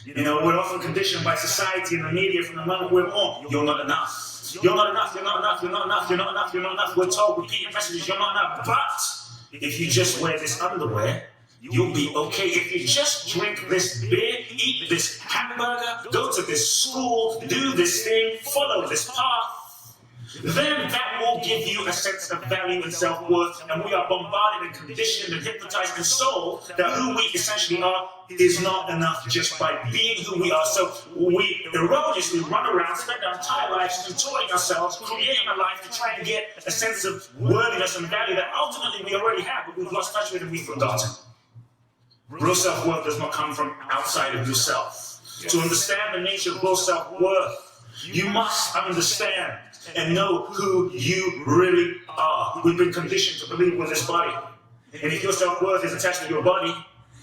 You know, we're often conditioned by society and the media from the moment we're born. You're not enough. You're not enough. You're not enough. You're not enough. You're not enough. You're not enough. We're told repeated messages. You're not enough. But if you just wear this underwear, you'll be okay. If you just drink this beer, eat this hamburger, go to this school, do this thing, follow this path, then that will give you a sense of value and self-worth. And we are bombarded and conditioned and hypnotized and sold that who we essentially are is not enough just by being who we are. So we erroneously run around, spend our entire lives contorting ourselves, creating a life to try and get a sense of worthiness and value that ultimately we already have, but we've lost touch with and we've forgotten. Real self-worth does not come from outside of yourself. To understand the nature of real self-worth, you must understand and know who you really are. We've been conditioned to believe with this body. And if your self-worth is attached to your body,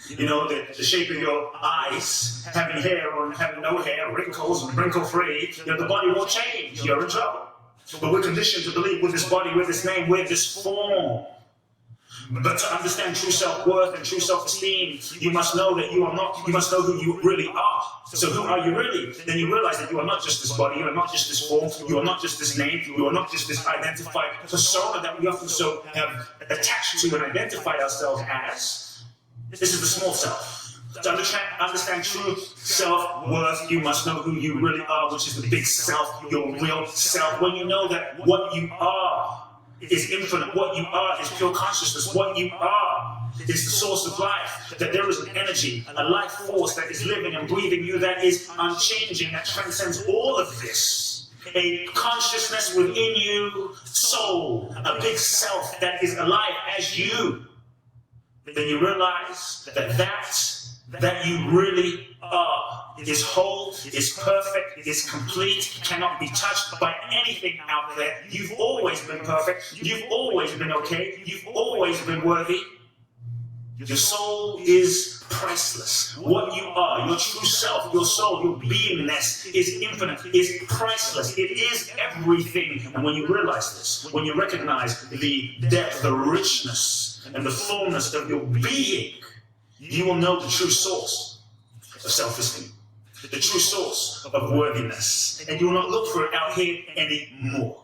you know, the shape of your eyes, having hair or having no hair, wrinkles and wrinkle-free, you know, the body will change. You're in trouble. But we're conditioned to believe with this body, with this name, with this form. But to understand true self-worth and true self-esteem, you must know that you are not, you must know who you really are. So who are you really? Then you realize that you are not just this body, you are not just this form, you are not just this name, you are not just this identified persona that we often so have attached to and identified ourselves as. This is the small self. To understand true self-worth, you must know who you really are, which is the big self, your real self. When you know that what you are is infinite. What you are is pure consciousness. What you are is the source of life. That there is an energy, a life force that is living and breathing you, that is unchanging, that transcends all of this. A consciousness within you, soul, a big self that is alive as you. Then you realize that you really are is whole, is perfect, is complete, cannot be touched by anything out there. You've always been perfect. You've always been okay. You've always been worthy. Your soul is priceless. What you are, your true self, your soul, your beingness is infinite, is priceless. It is everything. And when you realize this, when you recognize the depth, the richness, and the fullness of your being, you will know the true source of self-esteem, the true source of worthiness. And you will not look for it out here anymore.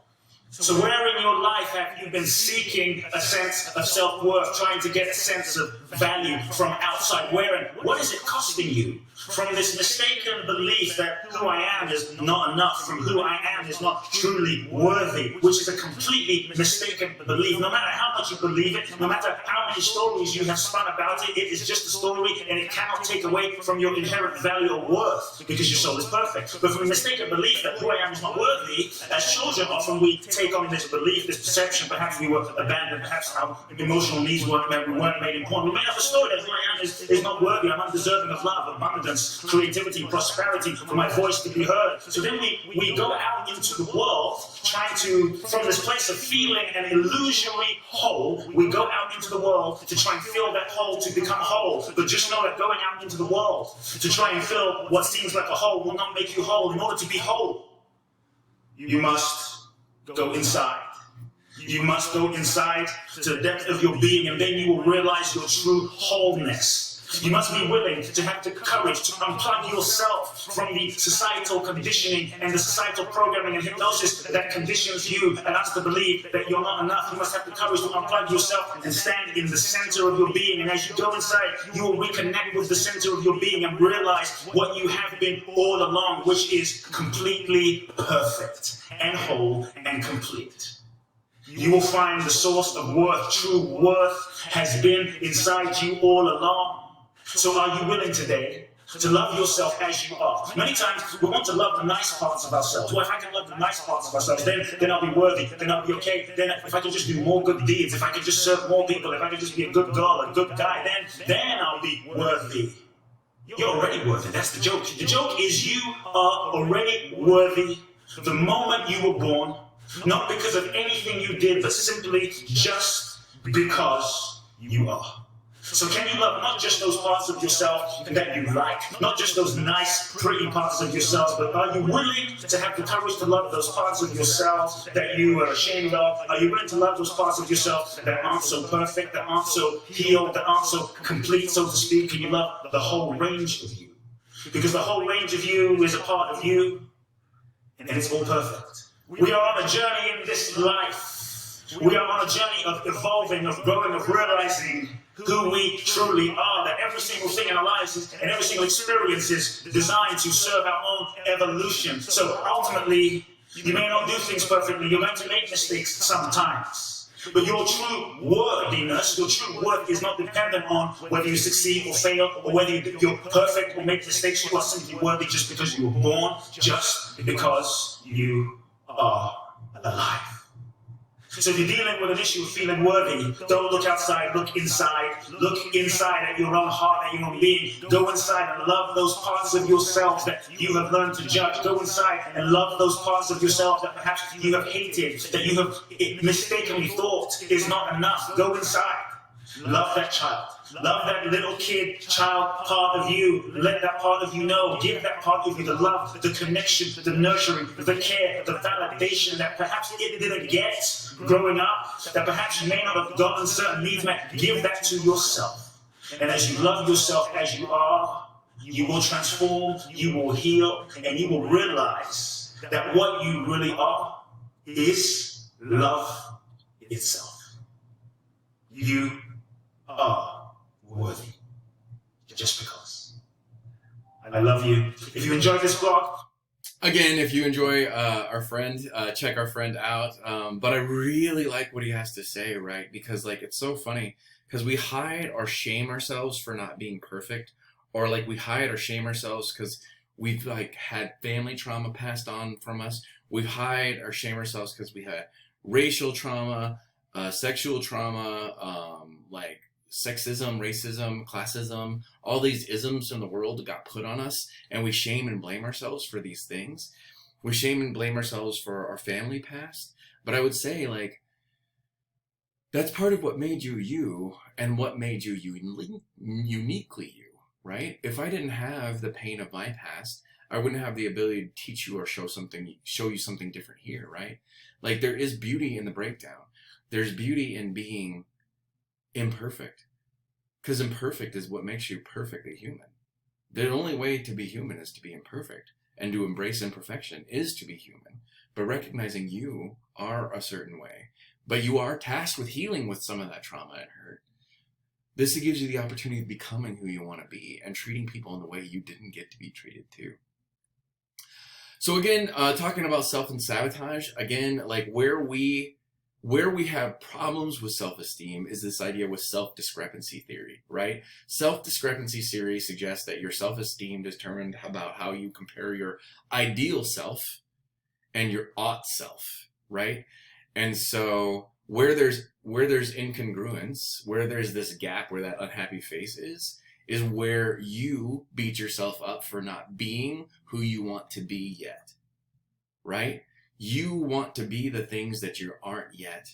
So where in your life have you been seeking a sense of self-worth, trying to get a sense of value from outside? Where and what is it costing you? From this mistaken belief that who I am is not enough, from who I am is not truly worthy, which is a completely mistaken belief. No matter how much you believe it, no matter how many stories you have spun about it, it is just a story and it cannot take away from your inherent value or worth because your soul is perfect. But from a mistaken belief that who I am is not worthy, as children often we take on this belief, this perception, perhaps we were abandoned, perhaps our emotional needs weren't made important. We made up a story that who I am is not worthy, I'm undeserving of love, abundance, creativity, prosperity, for my voice to be heard. So then we go out into the world trying to, from this place of feeling an illusory whole, we go out into the world to try and fill that hole to become whole. But just know that going out into the world to try and fill what seems like a hole will not make you whole. In order to be whole, you must go inside. You must go inside to the depth of your being, and then you will realize your true wholeness. You must be willing to have the courage to unplug yourself from the societal conditioning and the societal programming and hypnosis that conditions you and us to believe that you're not enough. You must have the courage to unplug yourself and stand in the center of your being. And as you go inside, you will reconnect with the center of your being and realize what you have been all along, which is completely perfect and whole and complete. You will find the source of worth. True worth has been inside you all along. So are you willing today to love yourself as you are? Many times we want to love the nice parts of ourselves. Well, if I can love the nice parts of ourselves, then I'll be worthy, then I'll be okay. Then if I can just do more good deeds, if I can just serve more people, if I can just be a good girl, a good guy, then I'll be worthy. You're already worthy. That's the joke. The joke is you are already worthy the moment you were born, not because of anything you did, but simply just because you are. So can you love not just those parts of yourself that you like, not just those nice, pretty parts of yourself, but are you willing to have the courage to love those parts of yourself that you are ashamed of? Are you willing to love those parts of yourself that aren't so perfect, that aren't so healed, that aren't so complete, so to speak? Can you love the whole range of you? Because the whole range of you is a part of you, and it's all perfect. We are on a journey in this life. We are on a journey of evolving, of growing, of realizing who we truly are, that every single thing in our lives and every single experience is designed to serve our own evolution. So ultimately, you may not do things perfectly, you're going to make mistakes sometimes. But your true worthiness, your true worth is not dependent on whether you succeed or fail, or whether you're perfect or make mistakes. You are simply worthy just because you were born, just because you are alive. So if you're dealing with an issue of feeling worthy, don't look outside, look inside. Look inside at your own heart, at your own being. Go inside and love those parts of yourself that you have learned to judge. Go inside and love those parts of yourself that perhaps you have hated, that you have mistakenly thought is not enough. Go inside. Love that child. Love that little kid, child part of you. Let that part of you know. Give that part of you the love, the connection, the nurturing, the care, the validation that perhaps it didn't get growing up, that perhaps you may not have gotten certain needs met. Give that to yourself. And as you love yourself as you are, you will transform, you will heal, and you will realize that what you really are is love itself. You are worthy, just because. I love you. If you enjoyed this vlog, Again, if you enjoy our friend, check our friend out. But I really like what he has to say, right? Because like it's so funny because we hide or shame ourselves for not being perfect, or like we hide or shame ourselves because we've like had family trauma passed on from us. We hide or shame ourselves because we had racial trauma, sexual trauma, like sexism, racism, classism, all these isms in the world got put on us, and we shame and blame ourselves for these things. We shame and blame ourselves for our family past. But I would say, like, that's part of what made you you and what made you uniquely you, right? If I didn't have the pain of my past, I wouldn't have the ability to teach you or show you something different here, right? Like there is beauty in the breakdown. There's beauty in being imperfect, because imperfect is what makes you perfectly human. The only way to be human is to be imperfect, and to embrace imperfection is to be human. But recognizing you are a certain way, but you are tasked with healing with some of that trauma and hurt. This gives you the opportunity of becoming who you want to be and treating people in the way you didn't get to be treated too. So again, talking about self and sabotage, again, like where we have problems with self-esteem is this idea with self-discrepancy theory, right? Self-discrepancy theory suggests that your self-esteem is determined about how you compare your ideal self and your ought self, right? And so where there's incongruence, where there's this gap where that unhappy face is where you beat yourself up for not being who you want to be yet, right? You want to be the things that you aren't yet.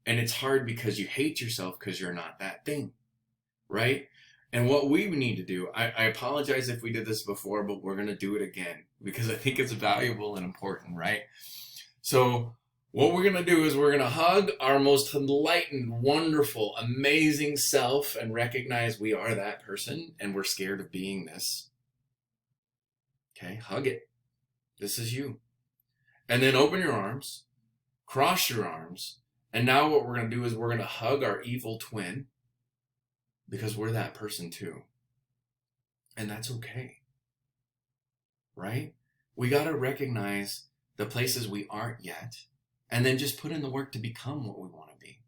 And it's hard because you hate yourself because you're not that thing, right? And what we need to do, I apologize if we did this before, but we're going to do it again because I think it's valuable and important, right? So what we're going to do is we're going to hug our most enlightened, wonderful, amazing self and recognize we are that person and we're scared of being this. Okay, hug it. This is you. And then open your arms, cross your arms, and now what we're going to do is we're going to hug our evil twin because we're that person too. And that's okay, right? We got to recognize the places we aren't yet and then just put in the work to become what we want to be.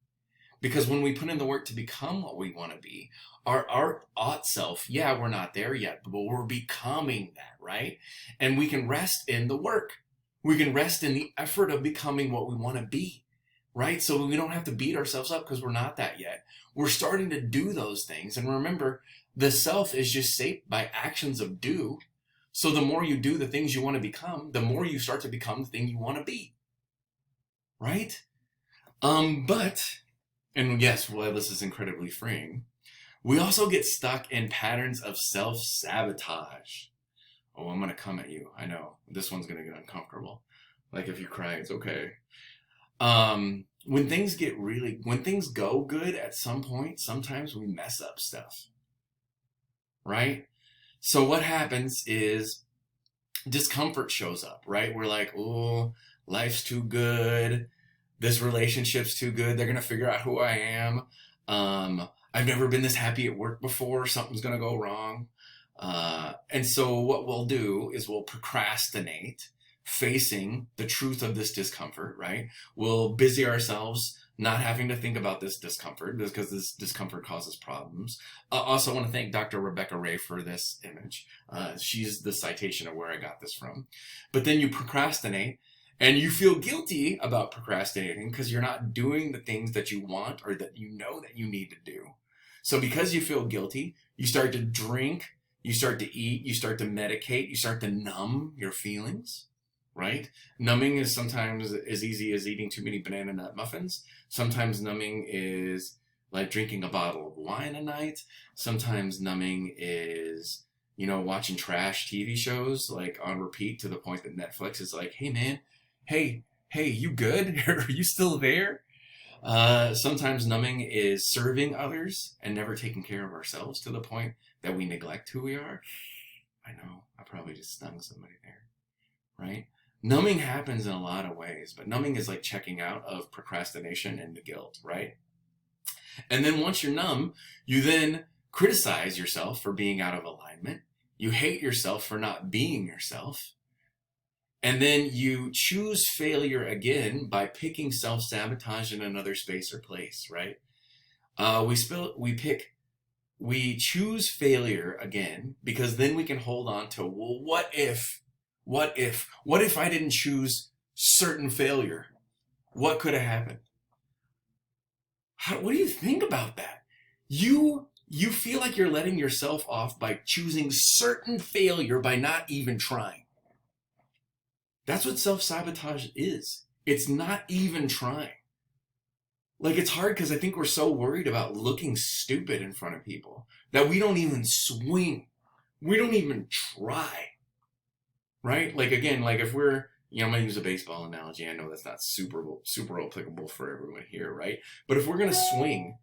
Because when we put in the work to become what we want to be, our ought self, yeah, we're not there yet, but we're becoming that, right? And we can rest in the work. We can rest in the effort of becoming what we want to be, right? So we don't have to beat ourselves up because we're not that yet. We're starting to do those things. And remember, the self is just shaped by actions of do. So the more you do the things you want to become, the more you start to become the thing you want to be, right? And yes, while this is incredibly freeing, we also get stuck in patterns of self-sabotage. Oh, I'm going to come at you. I know. This one's going to get uncomfortable. Like if you cry, it's okay. When things go good at some point, sometimes we mess up stuff. Right? So what happens is discomfort shows up, right? We're like, oh, life's too good. This relationship's too good. They're going to figure out who I am. I've never been this happy at work before. Something's going to go wrong. And so what we'll do is we'll procrastinate facing the truth of this discomfort, right? We'll busy ourselves not having to think about this discomfort because this discomfort causes problems. I also want to thank Dr. Rebecca Ray for this image. She's the citation of where I got this from. But then you procrastinate and you feel guilty about procrastinating because you're not doing the things that you want or that you know that you need to do. So because you feel guilty, you start to drink, you start to eat, you start to medicate, you start to numb your feelings, right? Numbing is sometimes as easy as eating too many banana nut muffins. Sometimes numbing is like drinking a bottle of wine a night. Sometimes numbing is, watching trash TV shows like on repeat to the point that Netflix is like, hey man, hey, you good? Are you still there? Sometimes numbing is serving others and never taking care of ourselves to the point that we neglect who we are. I know, I probably just stung somebody there, right? Numbing happens in a lot of ways, but numbing is like checking out of procrastination and the guilt, right? And then once you're numb, you then criticize yourself for being out of alignment. You hate yourself for not being yourself. And then you choose failure again by picking self-sabotage in another space or place, right? We choose failure again because then we can hold on to, well, what if I didn't choose certain failure? What could have happened? What do you think about that? You feel like you're letting yourself off by choosing certain failure by not even trying. That's what self-sabotage is. It's not even trying. Like, it's hard because I think we're so worried about looking stupid in front of people that we don't even swing. We don't even try. Right? Like, again, like if we're, I'm going to use a baseball analogy. I know that's not super applicable for everyone here, right? But if we're going to swing,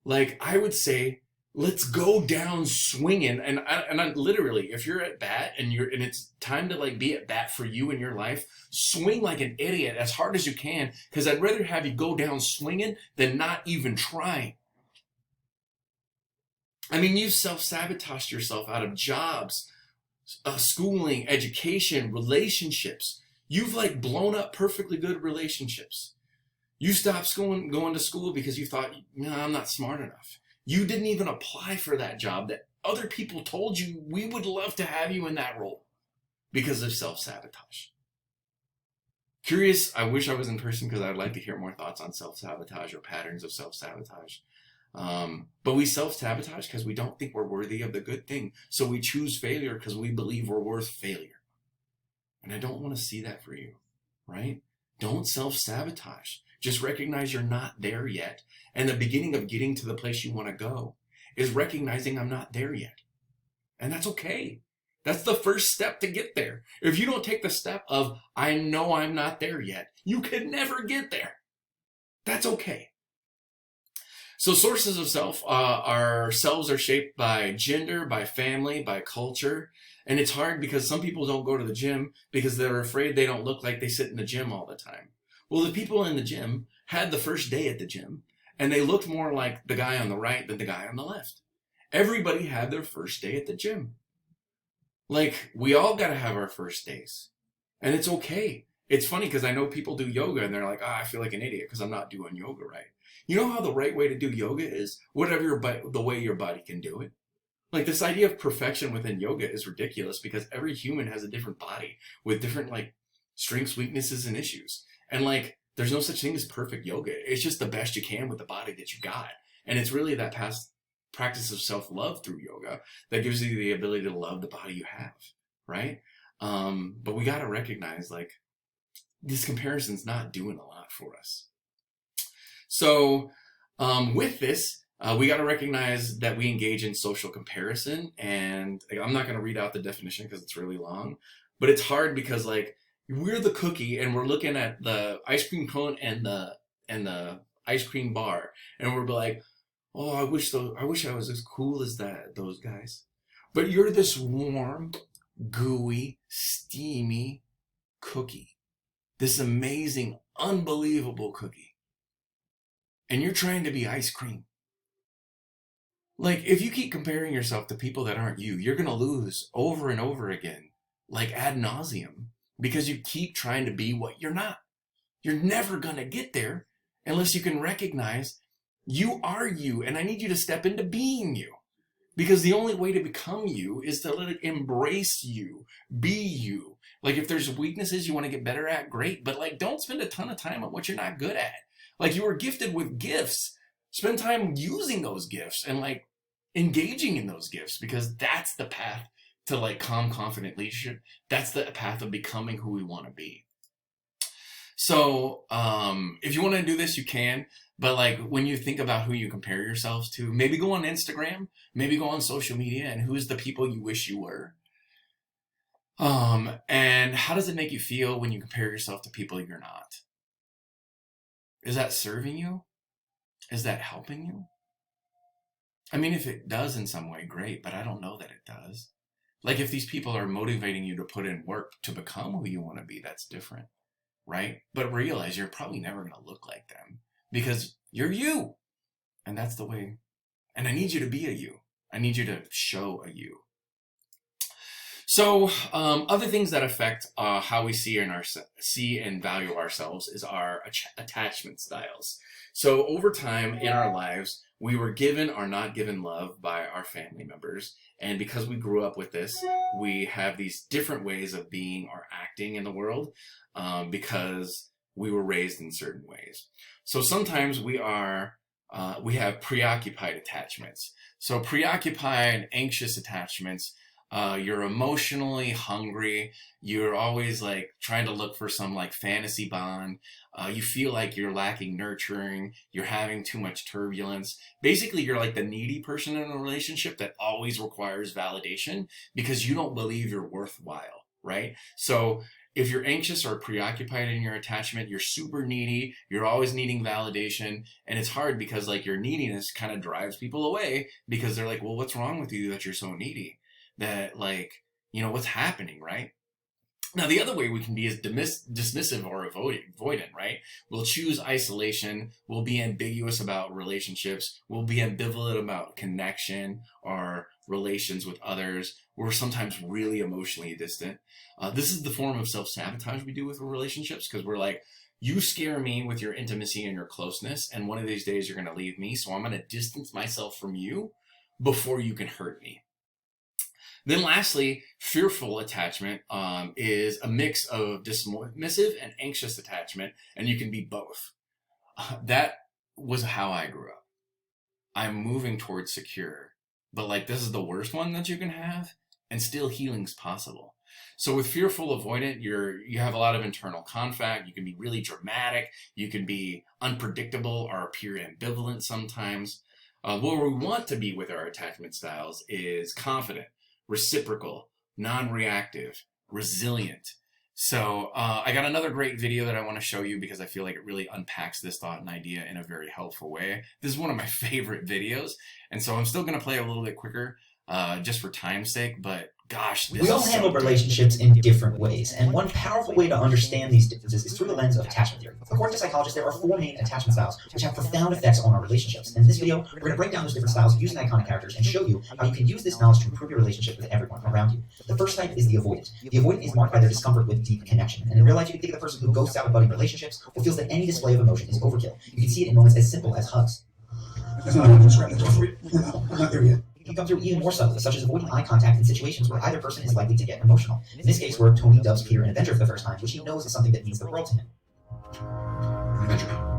like I would say, let's go down swinging. And I literally, if you're at bat and it's time to like be at bat for you in your life, swing like an idiot as hard as you can, because I'd rather have you go down swinging than not even trying. I mean, you've self-sabotaged yourself out of jobs, schooling, education, relationships. You've like blown up perfectly good relationships. You stopped going to school because you thought, no, I'm not smart enough. You didn't even apply for that job that other people told you, we would love to have you in that role, because of self-sabotage. Curious, I wish I was in person because I'd like to hear more thoughts on self-sabotage or patterns of self-sabotage. But we self-sabotage because we don't think we're worthy of the good thing. So we choose failure because we believe we're worth failure. And I don't want to see that for you, right? Don't self-sabotage. Just recognize you're not there yet. And the beginning of getting to the place you want to go is recognizing I'm not there yet. And that's okay. That's the first step to get there. If you don't take the step of, I know I'm not there yet, you can never get there. That's okay. So sources of self, our selves are shaped by gender, by family, by culture. And it's hard because some people don't go to the gym because they're afraid they don't look like they sit in the gym all the time. Well, the people in the gym had the first day at the gym, and they looked more like the guy on the right than the guy on the left. Everybody had their first day at the gym. Like, we all got to have our first days. And it's okay. It's funny because I know people do yoga and they're like, I feel like an idiot because I'm not doing yoga right. You know how the right way to do yoga is? Whatever the way your body can do it. Like, this idea of perfection within yoga is ridiculous because every human has a different body with different, like, strengths, weaknesses, and issues. And, like, there's no such thing as perfect yoga. It's just the best you can with the body that you got. And it's really that practice of self-love through yoga that gives you the ability to love the body you have, right? But we got to recognize, like, this comparison's not doing a lot for us. So with this, we got to recognize that we engage in social comparison. And I'm not going to read out the definition because it's really long, but it's hard because, like, we're the cookie and we're looking at the ice cream cone and the ice cream bar, and we're like, oh, I wish I was as cool as those guys. But you're this warm, gooey, steamy cookie. This amazing, unbelievable cookie. And you're trying to be ice cream. Like, if you keep comparing yourself to people that aren't you, you're going to lose over and over again, like ad nauseum, because you keep trying to be what you're not. You're never going to get there unless you can recognize you are you, and I need you to step into being you. Because the only way to become you is to let it embrace you, be you. Like, if there's weaknesses you want to get better at, great, but, like, don't spend a ton of time on what you're not good at. Like, you were gifted with gifts. Spend time using those gifts and, like, engaging in those gifts, because that's the path to, like, calm, confident leadership. That's the path of becoming who we want to be. So if you want to do this, you can. But, like, when you think about who you compare yourselves to, maybe go on Instagram, maybe go on social media, and who's the people you wish you were. And how does it make you feel when you compare yourself to people you're not? Is that serving you? Is that helping you? I mean, if it does in some way, great, but I don't know that it does. Like, if these people are motivating you to put in work to become who you want to be, that's different, right? But realize you're probably never going to look like them because you're you. And that's the way. And I need you to be a you. I need you to show a you. So, other things that affect how we see and value ourselves is our attachment styles. So, over time in our lives, we were given or not given love by our family members, and because we grew up with this, we have these different ways of being or acting in the world because we were raised in certain ways. So sometimes we have preoccupied attachments. So preoccupied, anxious attachments. You're emotionally hungry. You're always like trying to look for some like fantasy bond. You feel like you're lacking nurturing. You're having too much turbulence. Basically, you're like the needy person in a relationship that always requires validation because you don't believe you're worthwhile, right? So if you're anxious or preoccupied in your attachment, you're super needy. You're always needing validation. And it's hard because like your neediness kind of drives people away because they're like, well, what's wrong with you that you're so needy? That like, what's happening, right? Now, the other way we can be is dismissive or avoidant, right? We'll choose isolation. We'll be ambiguous about relationships. We'll be ambivalent about connection or relations with others. We're sometimes really emotionally distant. This is the form of self-sabotage we do with relationships because we're like, you scare me with your intimacy and your closeness, and one of these days you're going to leave me, so I'm going to distance myself from you before you can hurt me. Then lastly, fearful attachment is a mix of dismissive and anxious attachment, and you can be both. That was how I grew up. I'm moving towards secure, but like this is the worst one that you can have, and still healing's possible. So with fearful avoidant, you have a lot of internal conflict. You can be really dramatic. You can be unpredictable or appear ambivalent sometimes. Where we want to be with our attachment styles is confident, reciprocal, non-reactive, resilient. So I got another great video that I want to show you because I feel like it really unpacks this thought and idea in a very helpful way. This is one of my favorite videos, and so I'm still going to play a little bit quicker just for time's sake, but gosh, we all handle relationships in different ways, and one powerful way to understand these differences is through the lens of attachment theory. According to psychologists, there are 4 main attachment styles which have profound effects on our relationships. And in this video, we're going to break down those different styles using iconic characters and show you how you can use this knowledge to improve your relationship with everyone around you. The first type is the avoidant. The avoidant is marked by their discomfort with deep connection. And in real life, you can think of the person who ghosts out of budding relationships or feels that any display of emotion is overkill. You can see it in moments as simple as hugs. That's not how I describe it. I'm not there yet. It can come through even more subtly, such as avoiding eye contact in situations where either person is likely to get emotional. In this case, where Tony dubs Peter an Avenger for the first time, which he knows is something that means the world to him. Avenger.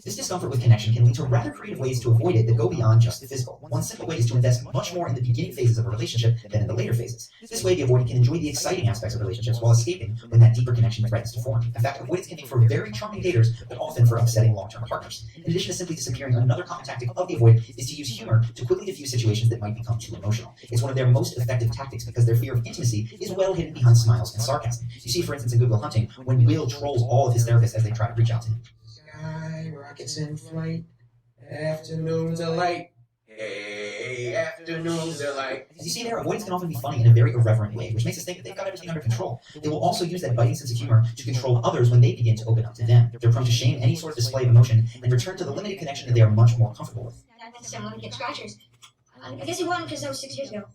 This discomfort with connection can lead to rather creative ways to avoid it that go beyond just the physical. One simple way is to invest much more in the beginning phases of a relationship than in the later phases. This way, the avoidant can enjoy the exciting aspects of relationships while escaping when that deeper connection threatens to form. In fact, avoidance can make for very charming daters, but often for upsetting long-term partners. In addition to simply disappearing, another common tactic of the avoidant is to use humor to quickly diffuse situations that might become too emotional. It's one of their most effective tactics because their fear of intimacy is well hidden behind smiles and sarcasm. You see, for instance, in Good Will Hunting, when Will trolls all of his therapists as they try to reach out to him. Sky rockets in flight, afternoon delight. Hey, afternoon delight. As you see there, avoidance can often be funny in a very irreverent way, which makes us think that they've got everything under control. They will also use that biting sense of humor to control others when they begin to open up to them. They're prone to shame any sort of display of emotion and return to the limited connection that they are much more comfortable with. That's I want to get scratchers. I guess you won because that was 6 years ago.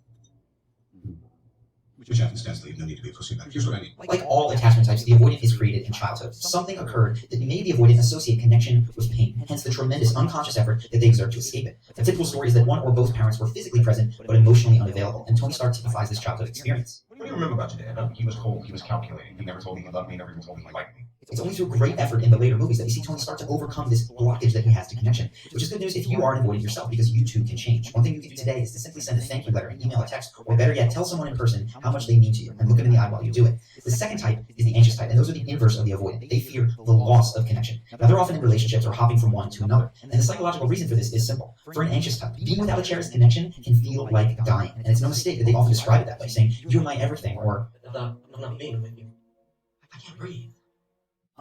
Which happens to leave no need to be a pussy back. Here's what I need. Like all attachment types, the avoidant is created in childhood. Something occurred that made the avoidant associate connection with pain, hence the tremendous unconscious effort that they exert to escape it. A typical story is that one or both parents were physically present but emotionally unavailable, and Tony Stark typifies this childhood experience. What do you remember about your dad? He was cold, he was calculating, he never told me he loved me, never even told me he liked me. It's only through great effort in the later movies that we see Tony start to overcome this blockage that he has to connection, which is good news if you are an avoidant yourself, because you too can change. One thing you can do today is to simply send a thank you letter, an email, a text, or better yet, tell someone in person how much they mean to you, and look them in the eye while you do it. The second type is the anxious type, and those are the inverse of the avoidant. They fear the loss of connection. Now, they're often in relationships or hopping from one to another, and the psychological reason for this is simple. For an anxious type, being without a cherished connection can feel like dying, and it's no mistake that they often describe it that way, saying, "You're my everything," or I'm not being with you. I can't breathe.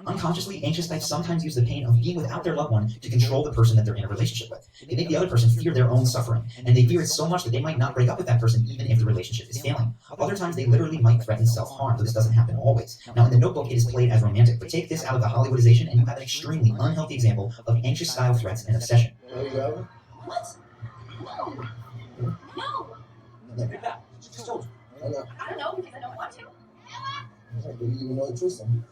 Unconsciously, anxious types sometimes use the pain of being without their loved one to control the person that they're in a relationship with. They make the other person fear their own suffering, and they fear it so much that they might not break up with that person even if the relationship is failing. Other times, they literally might threaten self-harm, though this doesn't happen always. Now, in The Notebook, it is played as romantic, but take this out of the Hollywoodization, and you have an extremely unhealthy example of anxious-style threats and obsession. What? No. No. Just told you. I don't know because I don't want to. You know the truth, then.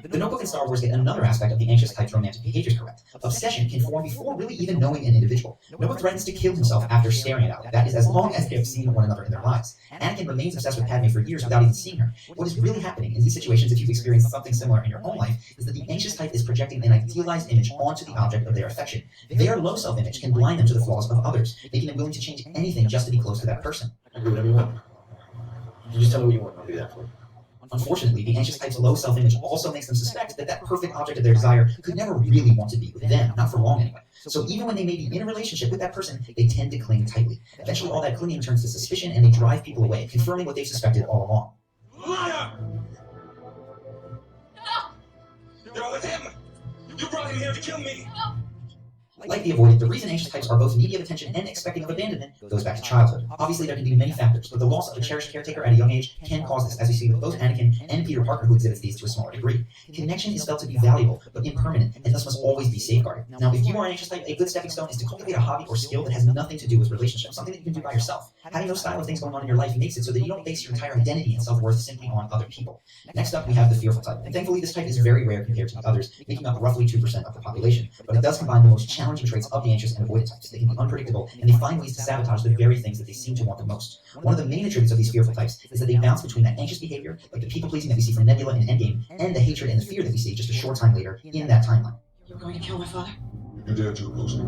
The Notebook and Star Wars get another aspect of the anxious type's romantic behaviors correct. Obsession can form before really even knowing an individual. Notebook threatens to kill himself after staring at Alec. That is as long as they have seen one another in their lives. Anakin remains obsessed with Padme for years without even seeing her. What is really happening in these situations, if you've experienced something similar in your own life, is that the anxious type is projecting an idealized image onto the object of their affection. Their low self-image can blind them to the flaws of others, making them willing to change anything just to be close to that person. I do whatever you want. You just tell me what you want, I'll do that for you. Unfortunately, the anxious type's low self-image also makes them suspect that that perfect object of their desire could never really want to be with them, not for long anyway. So even when they may be in a relationship with that person, they tend to cling tightly. Eventually, all that clinging turns to suspicion, and they drive people away, confirming what they've suspected all along. Liar! You're with him! You brought him here to kill me! Like the avoidant, the reason anxious types are both needy of attention and expecting of abandonment goes back to childhood. Obviously, there can be many factors, but the loss of a cherished caretaker at a young age can cause this, as we see with both Anakin and Peter Parker, who exhibits these to a smaller degree. Connection is felt to be valuable, but impermanent, and thus must always be safeguarded. Now, if you are an anxious type, a good stepping stone is to cultivate a hobby or skill that has nothing to do with relationships, something that you can do by yourself. Having no style of things going on in your life makes it so that you don't base your entire identity and self-worth simply on other people. Next up, we have the fearful type, and thankfully this type is very rare compared to the others, making up roughly 2% of the population, but it does combine the most challenging traits of the anxious and avoidant types. They can be unpredictable, and they find ways to sabotage the very things that they seem to want the most. One of the main attributes of these fearful types is that they bounce between that anxious behavior, like the people-pleasing that we see from Nebula in Endgame, and the hatred and the fear that we see just a short time later in that timeline. You're going to kill my father? You dare to oppose me?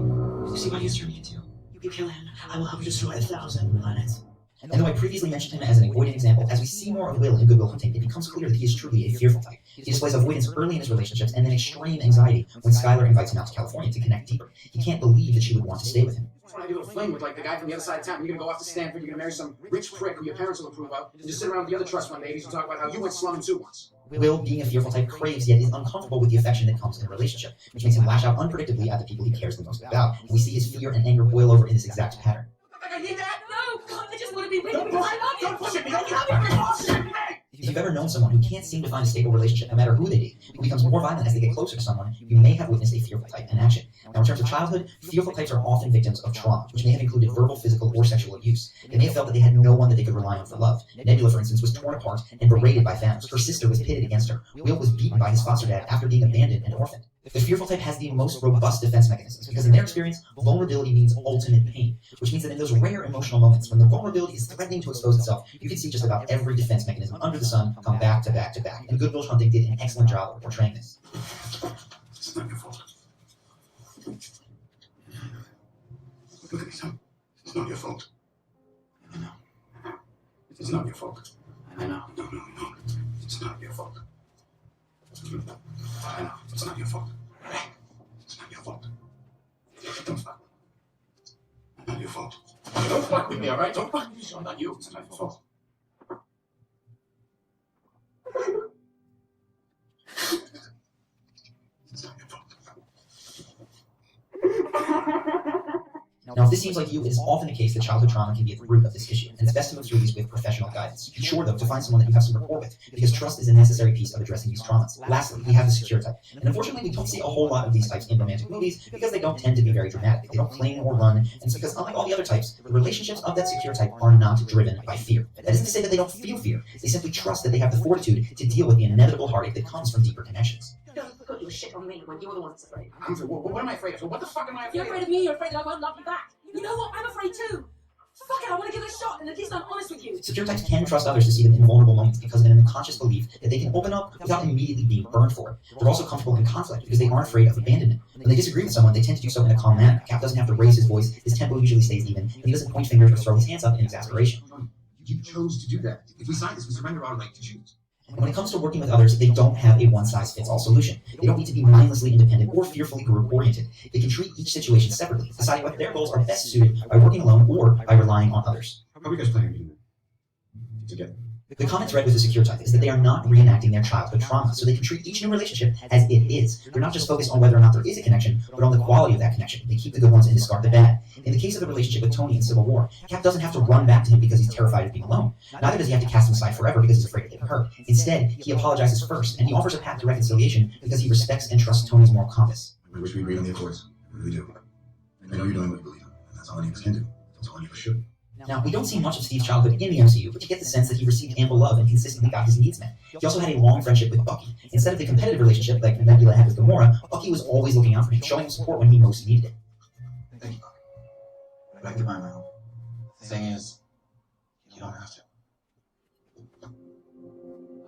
You see what he's turned me into? You kill him, I will help you destroy 1,000 planets. And though I previously mentioned him as an avoidant example, as we see more of Will in Good Will Hunting, it becomes clear that he is truly a fearful type. He displays avoidance early in his relationships and then extreme anxiety when Skylar invites him out to California to connect deeper. He can't believe that she would want to stay with him. When I do a fling with like the guy from the other side of town, you're gonna go off to Stanford, you're gonna marry some rich prick who your parents will approve of, and just sit around with the other trust fund ladies and talk about how you went slumming too once. Will, being a fearful type, craves yet is uncomfortable with the affection that comes in a relationship, which makes him lash out unpredictably at the people he cares the most about. And we see his fear and anger boil over in this exact pattern. I need that? No, God, I just want to be with Don't you. push I it! love you. Don't push it! Don't push it! If you've ever known someone who can't seem to find a stable relationship, no matter who they date, who becomes more violent as they get closer to someone, you may have witnessed a fearful type in action. Now, in terms of childhood, fearful types are often victims of trauma, which may have included verbal, physical, or sexual abuse. They may have felt that they had no one that they could rely on for love. Nebula, for instance, was torn apart and berated by Thanos. Her sister was pitted against her. Will was beaten by his foster dad after being abandoned and orphaned. The fearful type has the most robust defense mechanisms because in their experience, vulnerability means ultimate pain, which means that in those rare emotional moments when the vulnerability is threatening to expose itself, you can see just about every defense mechanism under the sun come back to back to back. And Good Will Hunting did an excellent job of portraying this. It's not your fault. Look at me, son. It's not your fault. I know. It's not your fault. I know. No. It's not your fault. I know. It's not your fault. It's not your fault. Don't fuck. It's not your fault. Don't fuck with me, alright? Don't fuck with me, son. Not you. It's not your fault. It's not your fault. Now, if this seems like you, it is often the case that childhood trauma can be at the root of this issue, and it's best to move through these with professional guidance. Be sure, though, to find someone that you have some rapport with, because trust is a necessary piece of addressing these traumas. Lastly, we have the secure type, and unfortunately, we don't see a whole lot of these types in romantic movies because they don't tend to be very dramatic. They don't cling or run, and it's because, unlike all the other types, the relationships of that secure type are not driven by fear. That isn't to say that they don't feel fear. They simply trust that they have the fortitude to deal with the inevitable heartache that comes from deeper connections. Don't put your shit on me when you're the one that's afraid. What am I afraid of? What the fuck am I afraid You're of? afraid of me, you're afraid that I won't love you back. You know what? I'm afraid too. Fuck it, I want to give it a shot, and at least I'm honest with you. Secure types can trust others to see them in vulnerable moments because of an unconscious belief that they can open up without immediately being burned for it. They're also comfortable in conflict because they aren't afraid of abandonment. When they disagree with someone, they tend to do so in a calm manner. Cap doesn't have to raise his voice, his tempo usually stays even, and he doesn't point fingers or throw his hands up in exasperation. You chose to do that. If we sign this, we surrender our right to choose. And when it comes to working with others, they don't have a one-size-fits-all solution. They don't need to be mindlessly independent or fearfully group-oriented. They can treat each situation separately, deciding whether their goals are best suited by working alone or by relying on others. How are you guys planning on meeting together? The common thread with the secure type is that they are not reenacting their childhood trauma, so they can treat each new relationship as it is. They're not just focused on whether or not there is a connection, but on the quality of that connection. They keep the good ones and discard the bad. In the case of the relationship with Tony in Civil War, Cap doesn't have to run back to him because he's terrified of being alone. Neither does he have to cast him aside forever because he's afraid of getting hurt. Instead, he apologizes first, and he offers a path to reconciliation because he respects and trusts Tony's moral compass. I wish we agreed on the Accords. We really do. I know you're doing what you believe in, and that's all any of us can do. That's all any of us should. Now, we don't see much of Steve's childhood in the MCU, but you get the sense that he received ample love and consistently got his needs met. He also had a long friendship with Bucky. Instead of the competitive relationship like Nebula had with Gamora, Bucky was always looking out for him, showing him support when he most needed it. Thank you, Bucky. But I can mind my own. The thing is, you don't have to.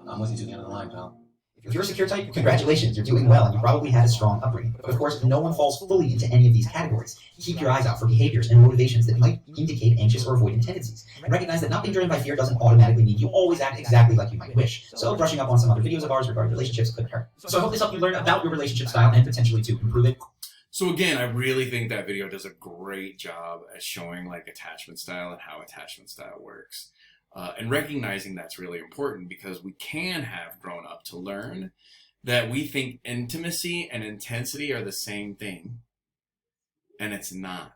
I'm with you to the end of the line, pal. If you're a secure type, congratulations, you're doing well, and you probably had a strong upbringing. But of course, no one falls fully into any of these categories. Keep your eyes out for behaviors and motivations that might indicate anxious or avoidant tendencies. And recognize that not being driven by fear doesn't automatically mean you always act exactly like you might wish. So brushing up on some other videos of ours regarding relationships couldn't hurt. So I hope this helped you learn about your relationship style and potentially to improve it. So again, I really think that video does a great job at showing like attachment style and how attachment style works. And recognizing that's really important, because we can have grown up to learn that we think intimacy and intensity are the same thing, and it's not.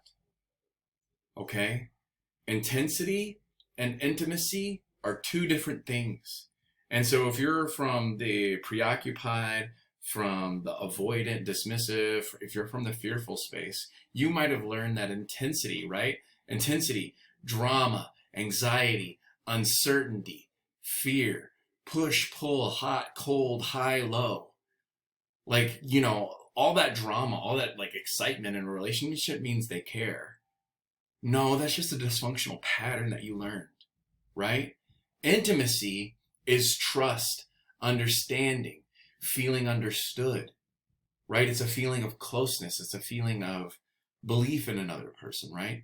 Okay? Intensity and intimacy are two different things. And so if you're from the preoccupied, from the avoidant, dismissive, if you're from the fearful space, you might have learned that intensity, right? Intensity, drama, anxiety, uncertainty, fear, push, pull, hot, cold, high, low. Like, you know, all that drama, all that like excitement in a relationship means they care. No, that's just a dysfunctional pattern that you learned, right? Intimacy is trust, understanding, feeling understood, right? It's a feeling of closeness. It's a feeling of belief in another person, right?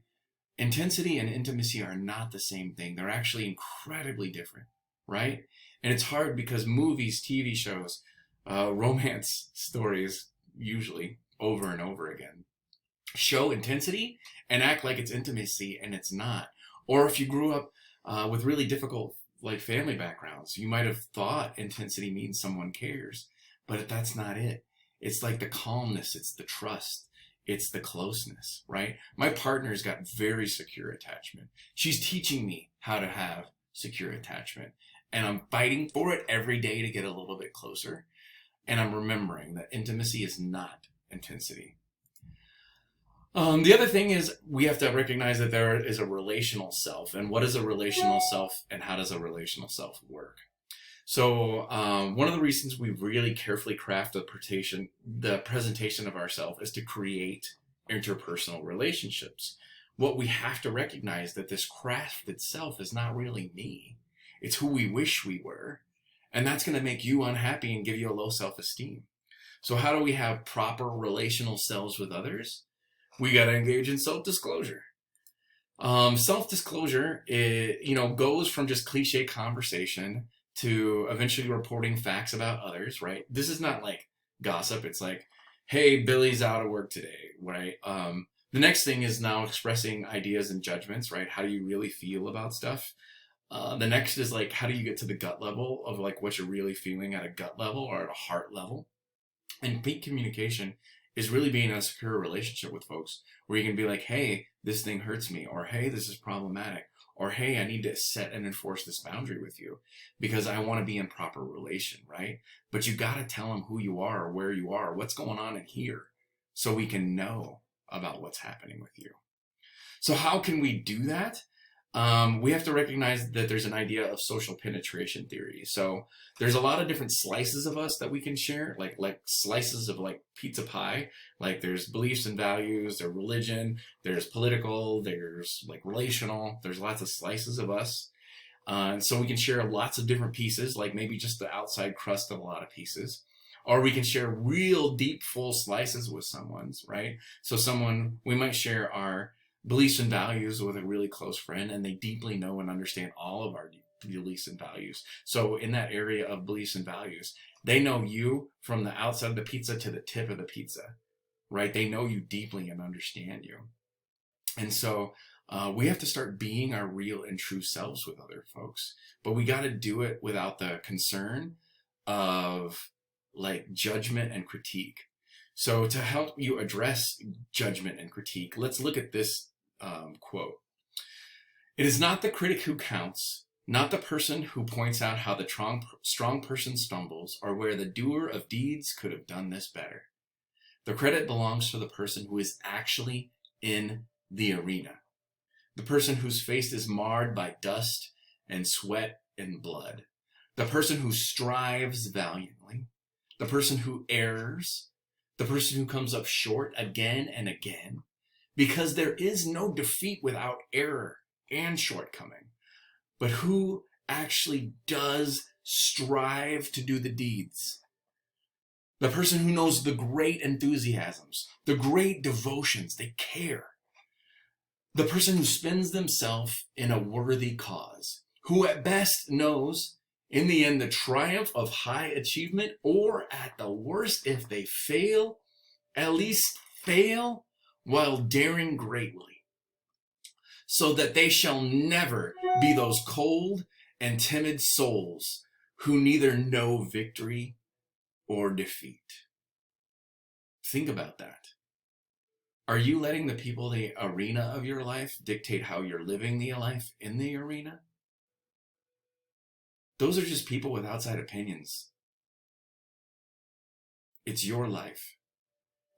Intensity and intimacy are not the same thing. They're actually incredibly different, right? And it's hard because movies, TV shows, romance stories, usually over and over again, show intensity and act like it's intimacy, and it's not. Or if you grew up with really difficult like family backgrounds, you might have thought intensity means someone cares, but that's not it. It's like the calmness, it's the trust, it's the closeness, right? My partner's got very secure attachment. She's teaching me how to have secure attachment, and I'm fighting for it every day to get a little bit closer. And I'm remembering that intimacy is not intensity. The other thing is we have to recognize that there is a relational self. And what is a relational self, and how does a relational self work? So one of the reasons we really carefully craft the presentation of ourselves is to create interpersonal relationships. What we have to recognize that this crafted self is not really me. It's who we wish we were. And that's going to make you unhappy and give you a low self-esteem. So how do we have proper relational selves with others? We got to engage in self-disclosure. Self-disclosure, goes from just cliche conversation to eventually reporting facts about others, right? This is not like gossip. It's like, hey, Billy's out of work today, right? The next thing is now expressing ideas and judgments, right? How do you really feel about stuff? The next is like, how do you get to the gut level of like what you're really feeling at a gut level or at a heart level? And peak communication is really being in a secure relationship with folks where you can be like, hey, this thing hurts me, or hey, this is problematic, or hey, I need to set and enforce this boundary with you because I want to be in proper relation, right? But you got to tell them who you are, or where you are, what's going on in here, so we can know about what's happening with you. So how can we do that? We have to recognize that there's an idea of social penetration theory. So there's a lot of different slices of us that we can share, like slices of like pizza pie. Like there's beliefs and values, there's religion, there's political, there's like relational, there's lots of slices of us. And so we can share lots of different pieces, like maybe just the outside crust of a lot of pieces. Or we can share real deep, full slices with someone's, right? So we might share our beliefs and values with a really close friend, and they deeply know and understand all of our beliefs and values. So in that area of beliefs and values, they know you from the outside of the pizza to the tip of the pizza, right? They know you deeply and understand you. And so we have to start being our real and true selves with other folks, but we got to do it without the concern of like judgment and critique. So to help you address judgment and critique, let's look at this quote. It is not the critic who counts, not the person who points out how the strong person stumbles, or where the doer of deeds could have done this better. The credit belongs to the person who is actually in the arena. The person whose face is marred by dust and sweat and blood. The person who strives valiantly. The person who errs. The person who comes up short again and again. Because there is no defeat without error and shortcoming. But who actually does strive to do the deeds. The person who knows the great enthusiasms, the great devotions, they care. The person who spends themselves in a worthy cause, who at best knows, in the end, the triumph of high achievement, or at the worst, if they fail, at least fail while daring greatly, so that they shall never be those cold and timid souls who neither know victory or defeat. Think about that. Are you letting the people in the arena of your life dictate how you're living the life in the arena? Those are just people with outside opinions. It's your life,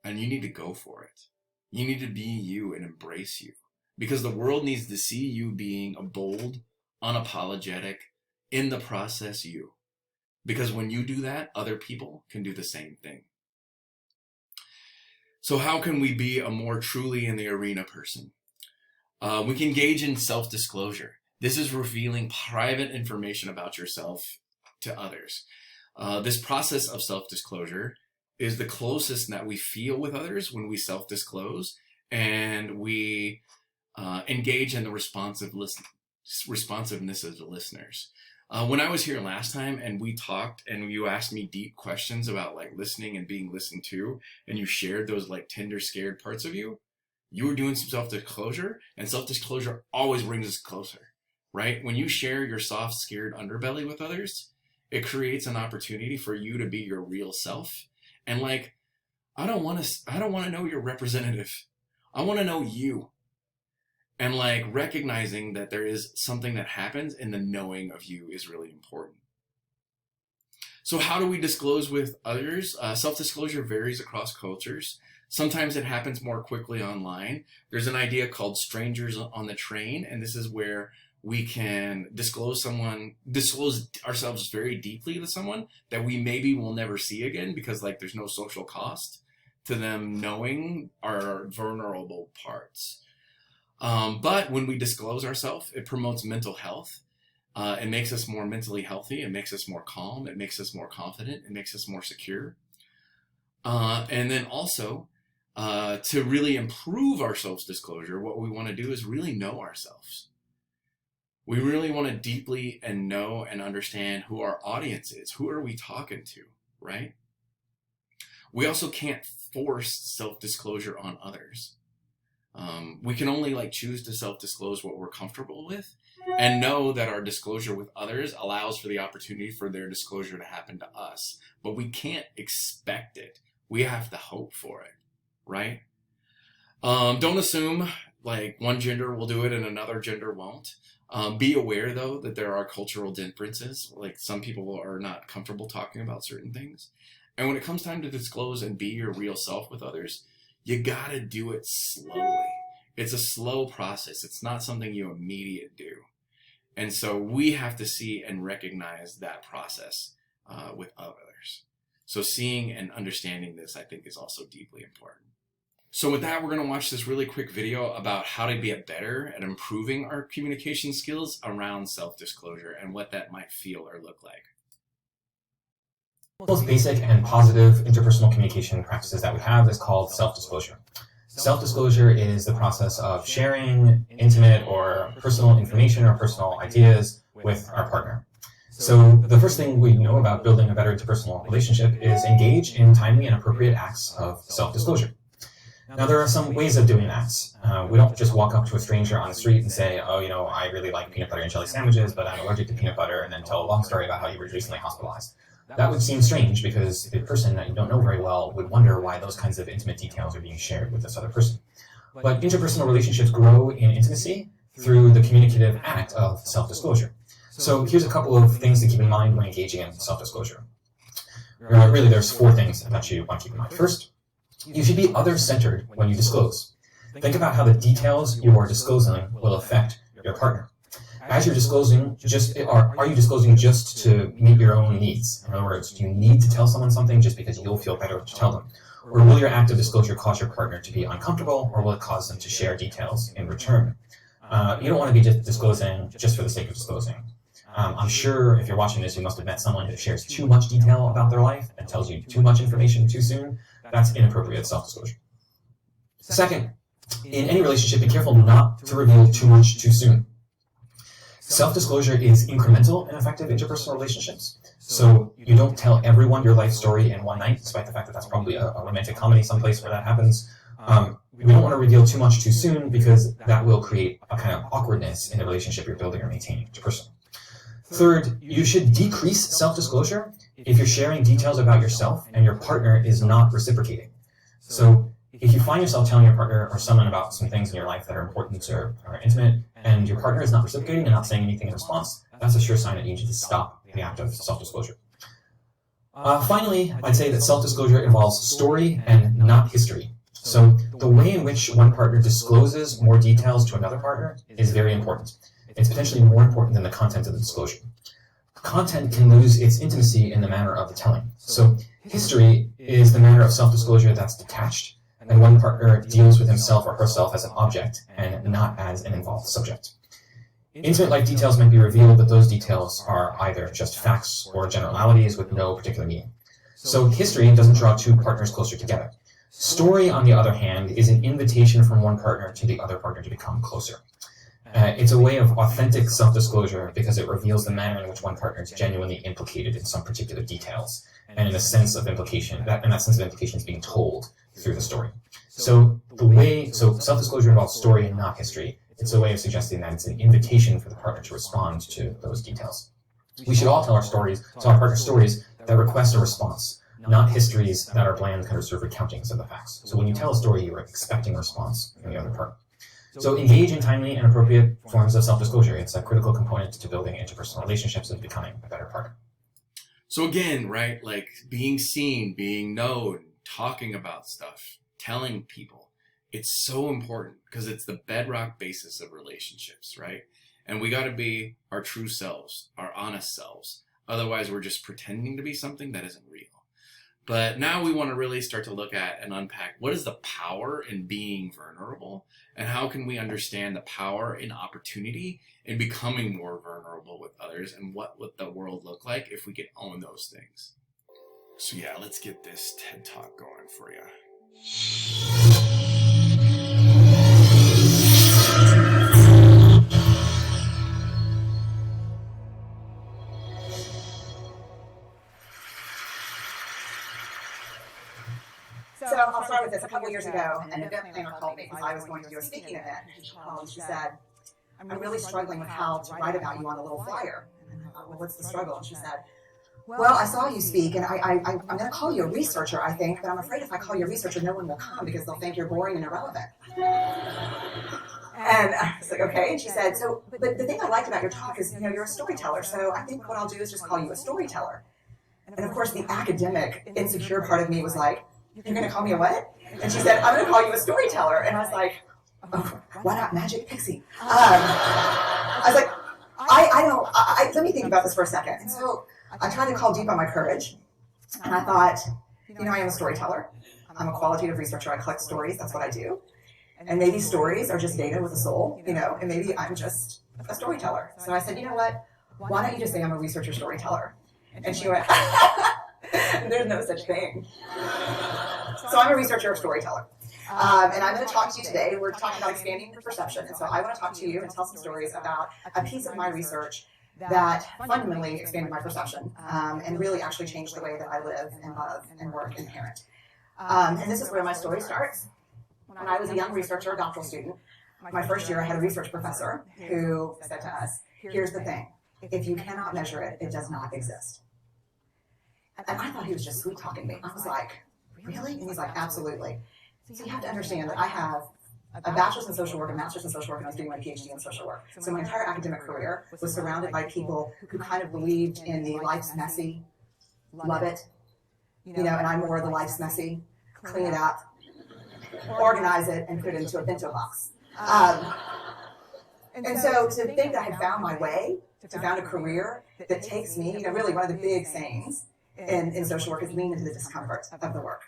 and you need to go for it. You need to be you and embrace you, because the world needs to see you being a bold, unapologetic, in the process you. Because when you do that, other people can do the same thing. So how can we be a more truly in the arena person? We can engage in self-disclosure. This is revealing private information about yourself to others. This process of self-disclosure is the closest that we feel with others when we self-disclose and we engage in the responsiveness of the listeners. When I was here last time and we talked and you asked me deep questions about like listening and being listened to, and you shared those like tender, scared parts of you, you were doing some self-disclosure, and self-disclosure always brings us closer, right? When you share your soft, scared underbelly with others, it creates an opportunity for you to be your real self. And like, I don't want to know your representative. I want to know you. And like recognizing that there is something that happens in the knowing of you is really important. So how do we disclose with others? Self-disclosure varies across cultures. Sometimes it happens more quickly online. There's an idea called strangers on the train, and this is where we can disclose ourselves very deeply to someone that we maybe will never see again because like there's no social cost to them knowing our vulnerable parts. But when we disclose ourselves, it promotes mental health. It makes us more mentally healthy. It makes us more calm. It makes us more confident. It makes us more secure. And then also, to really improve our self-disclosure, what we want to do is really know ourselves. We really want to deeply and know and understand who our audience is. Who are we talking to, right? We also can't force self-disclosure on others. We can only like choose to self-disclose what we're comfortable with and know that our disclosure with others allows for the opportunity for their disclosure to happen to us. But we can't expect it. We have to hope for it, right? Don't assume like one gender will do it and another gender won't. Be aware though that there are cultural differences. Like some people are not comfortable talking about certain things. And when it comes time to disclose and be your real self with others, you gotta do it slowly. It's a slow process. It's not something you immediately do. And so we have to see and recognize that process with others. So seeing and understanding this, I think, is also deeply important. So with that, we're going to watch this really quick video about how to be better at improving our communication skills around self-disclosure and what that might feel or look like. The most basic and positive interpersonal communication practices that we have is called self-disclosure. Self-disclosure is the process of sharing intimate or personal information or personal ideas with our partner. So the first thing we know about building a better interpersonal relationship is engage in timely and appropriate acts of self-disclosure. Now, there are some ways of doing that. We don't just walk up to a stranger on the street and say, oh, you know, I really like peanut butter and jelly sandwiches, but I'm allergic to peanut butter, and then tell a long story about how you were recently hospitalized. That would seem strange because the person that you don't know very well would wonder why those kinds of intimate details are being shared with this other person. But interpersonal relationships grow in intimacy through the communicative act of self-disclosure. So here's a couple of things to keep in mind when engaging in self-disclosure. Really, there's 4 things that you want to keep in mind. First, you should be other-centered when you disclose. Think about how the details you are disclosing will affect your partner. As you're disclosing, are you disclosing just to meet your own needs? In other words, do you need to tell someone something just because you'll feel better to tell them? Or will your act of disclosure cause your partner to be uncomfortable, or will it cause them to share details in return? You don't want to be just disclosing just for the sake of disclosing. I'm sure if you're watching this, you must have met someone who shares too much detail about their life and tells you too much information too soon. That's inappropriate self-disclosure. Second, in any relationship, be careful not to reveal too much too soon. Self-disclosure is incremental in effective interpersonal relationships. So you don't tell everyone your life story in one night, despite the fact that that's probably a romantic comedy someplace where that happens. We don't want to reveal too much too soon because that will create a kind of awkwardness in the relationship you're building or maintaining interpersonally. Third, you should decrease self-disclosure if you're sharing details about yourself and your partner is not reciprocating. So if you find yourself telling your partner or someone about some things in your life that are important or intimate, and your partner is not reciprocating and not saying anything in response, that's a sure sign that you need to stop the act of self-disclosure. Finally, I'd say that self-disclosure involves story and not history. So the way in which one partner discloses more details to another partner is very important. It's potentially more important than the content of the disclosure. Content can lose its intimacy in the manner of the telling. So history is the manner of self-disclosure that's detached, and one partner deals with himself or herself as an object and not as an involved subject. Intimate life details might be revealed, but those details are either just facts or generalities with no particular meaning. So history doesn't draw two partners closer together. Story, on the other hand, is an invitation from one partner to the other partner to become closer. It's a way of authentic self-disclosure because it reveals the manner in which one partner is genuinely implicated in some particular details, and in a sense of implication, that sense of implication is being told through the story. So self-disclosure involves story and not history. It's a way of suggesting that it's an invitation for the partner to respond to those details. We should all tell our partner stories that request a response, not histories that are bland kind of sort of recountings of the facts. So when you tell a story, you are expecting a response from the other partner. So engage in timely and appropriate forms of self-disclosure. It's a critical component to building interpersonal relationships and becoming a better partner. So again, right, like being seen, being known, talking about stuff, telling people, it's so important because it's the bedrock basis of relationships, right? And we got to be our true selves, our honest selves. Otherwise, we're just pretending to be something that isn't real. But now we want to really start to look at and unpack what is the power in being vulnerable, and how can we understand the power in opportunity in becoming more vulnerable with others, and what would the world look like if we could own those things. So yeah, let's get this TED Talk going for you. So I'll start with this. A couple years ago, an event planner called me because I was going to do a speaking event. She said, I'm really struggling with how to write about you on the little flyer. And I thought, well, what's the struggle? And she said, well, I saw you speak, and I'm going to call you a researcher, I think, but I'm afraid if I call you a researcher, no one will come because they'll think you're boring and irrelevant. And I was like, okay. And she said, but the thing I liked about your talk is, you're a storyteller, so I think what I'll do is just call you a storyteller. And of course, the academic, insecure part of me was like, you're going to call me a what? And she said, I'm going to call you a storyteller. And I was like, oh, why not Magic Pixie? I was like, let me think about this for a second. And so I tried to call deep on my courage. And I thought, I am a storyteller. I'm a qualitative researcher. I collect stories. That's what I do. And maybe stories are just data with a soul, and maybe I'm just a storyteller. So I said, you know what? Why don't you just say I'm a researcher storyteller? And she went, there's no such thing. So I'm a researcher storyteller. And I'm going to talk to you today. We're talking about expanding your perception. And so I want to talk to you and tell some stories about a piece of my research that fundamentally expanded my perception and really actually changed the way that I live and love and work and parent. And this is where my story starts. When I was a young researcher, doctoral student, my first year I had a research professor who said to us, here's the thing, if you cannot measure it, it does not exist. And I thought he was just sweet-talking me. I was like, really? And he's like, absolutely. So you have to understand that I have a bachelor's in social work, a master's in social work, and I was doing my PhD in social work. So my entire academic career was surrounded by people who kind of believed in the life's messy, love it, and I'm more of the life's messy, clean it up, organize it, and put it into a bento box. And so to think that I had found my way, to found a career that takes me, really one of the big sayings in social work is lean into the discomfort of the work.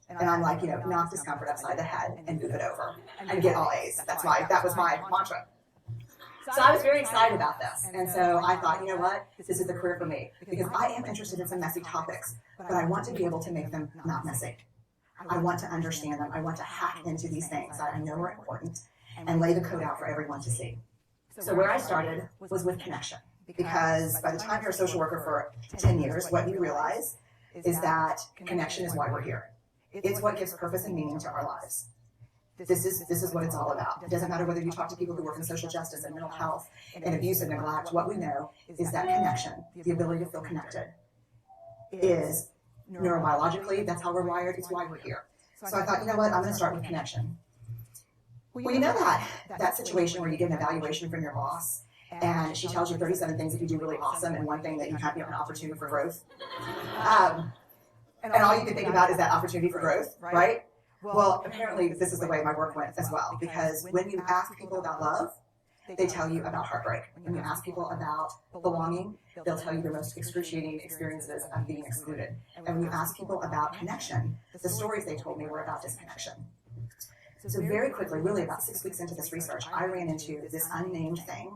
And I'm like, knock discomfort upside the head and move it over and get all A's. That was my mantra. So I was very excited about this. And so I thought, you know what? This is the career for me. Because I am interested in some messy topics, but I want to be able to make them not messy. I want to understand them. I want to hack into these things that I know are important and lay the code out for everyone to see. So where I started was with connection. Because by the time you're a social worker for 10 years, what you realize is that connection is why we're here. It's what gives purpose and meaning to our lives. This is what it's all about. It doesn't matter whether you talk to people who work in social justice and mental health and abuse and neglect. What we know is that connection, the ability to feel connected, is neurobiologically, that's how we're wired, it's why we're here. So I thought, you know what, I'm going to start with connection. Well, you know that situation where you get an evaluation from your boss and she tells you 37 things that you do really awesome and one thing that you have an opportunity for growth. And all you can think about is that opportunity for growth, right? Well, apparently this is the way my work went as well, because when you ask people about love, they tell you about heartbreak. When you ask people about belonging, they'll tell you their most excruciating experiences of being excluded. And when you ask people about connection, the stories they told me were about disconnection. So very quickly, really about 6 weeks into this research, I ran into this unnamed thing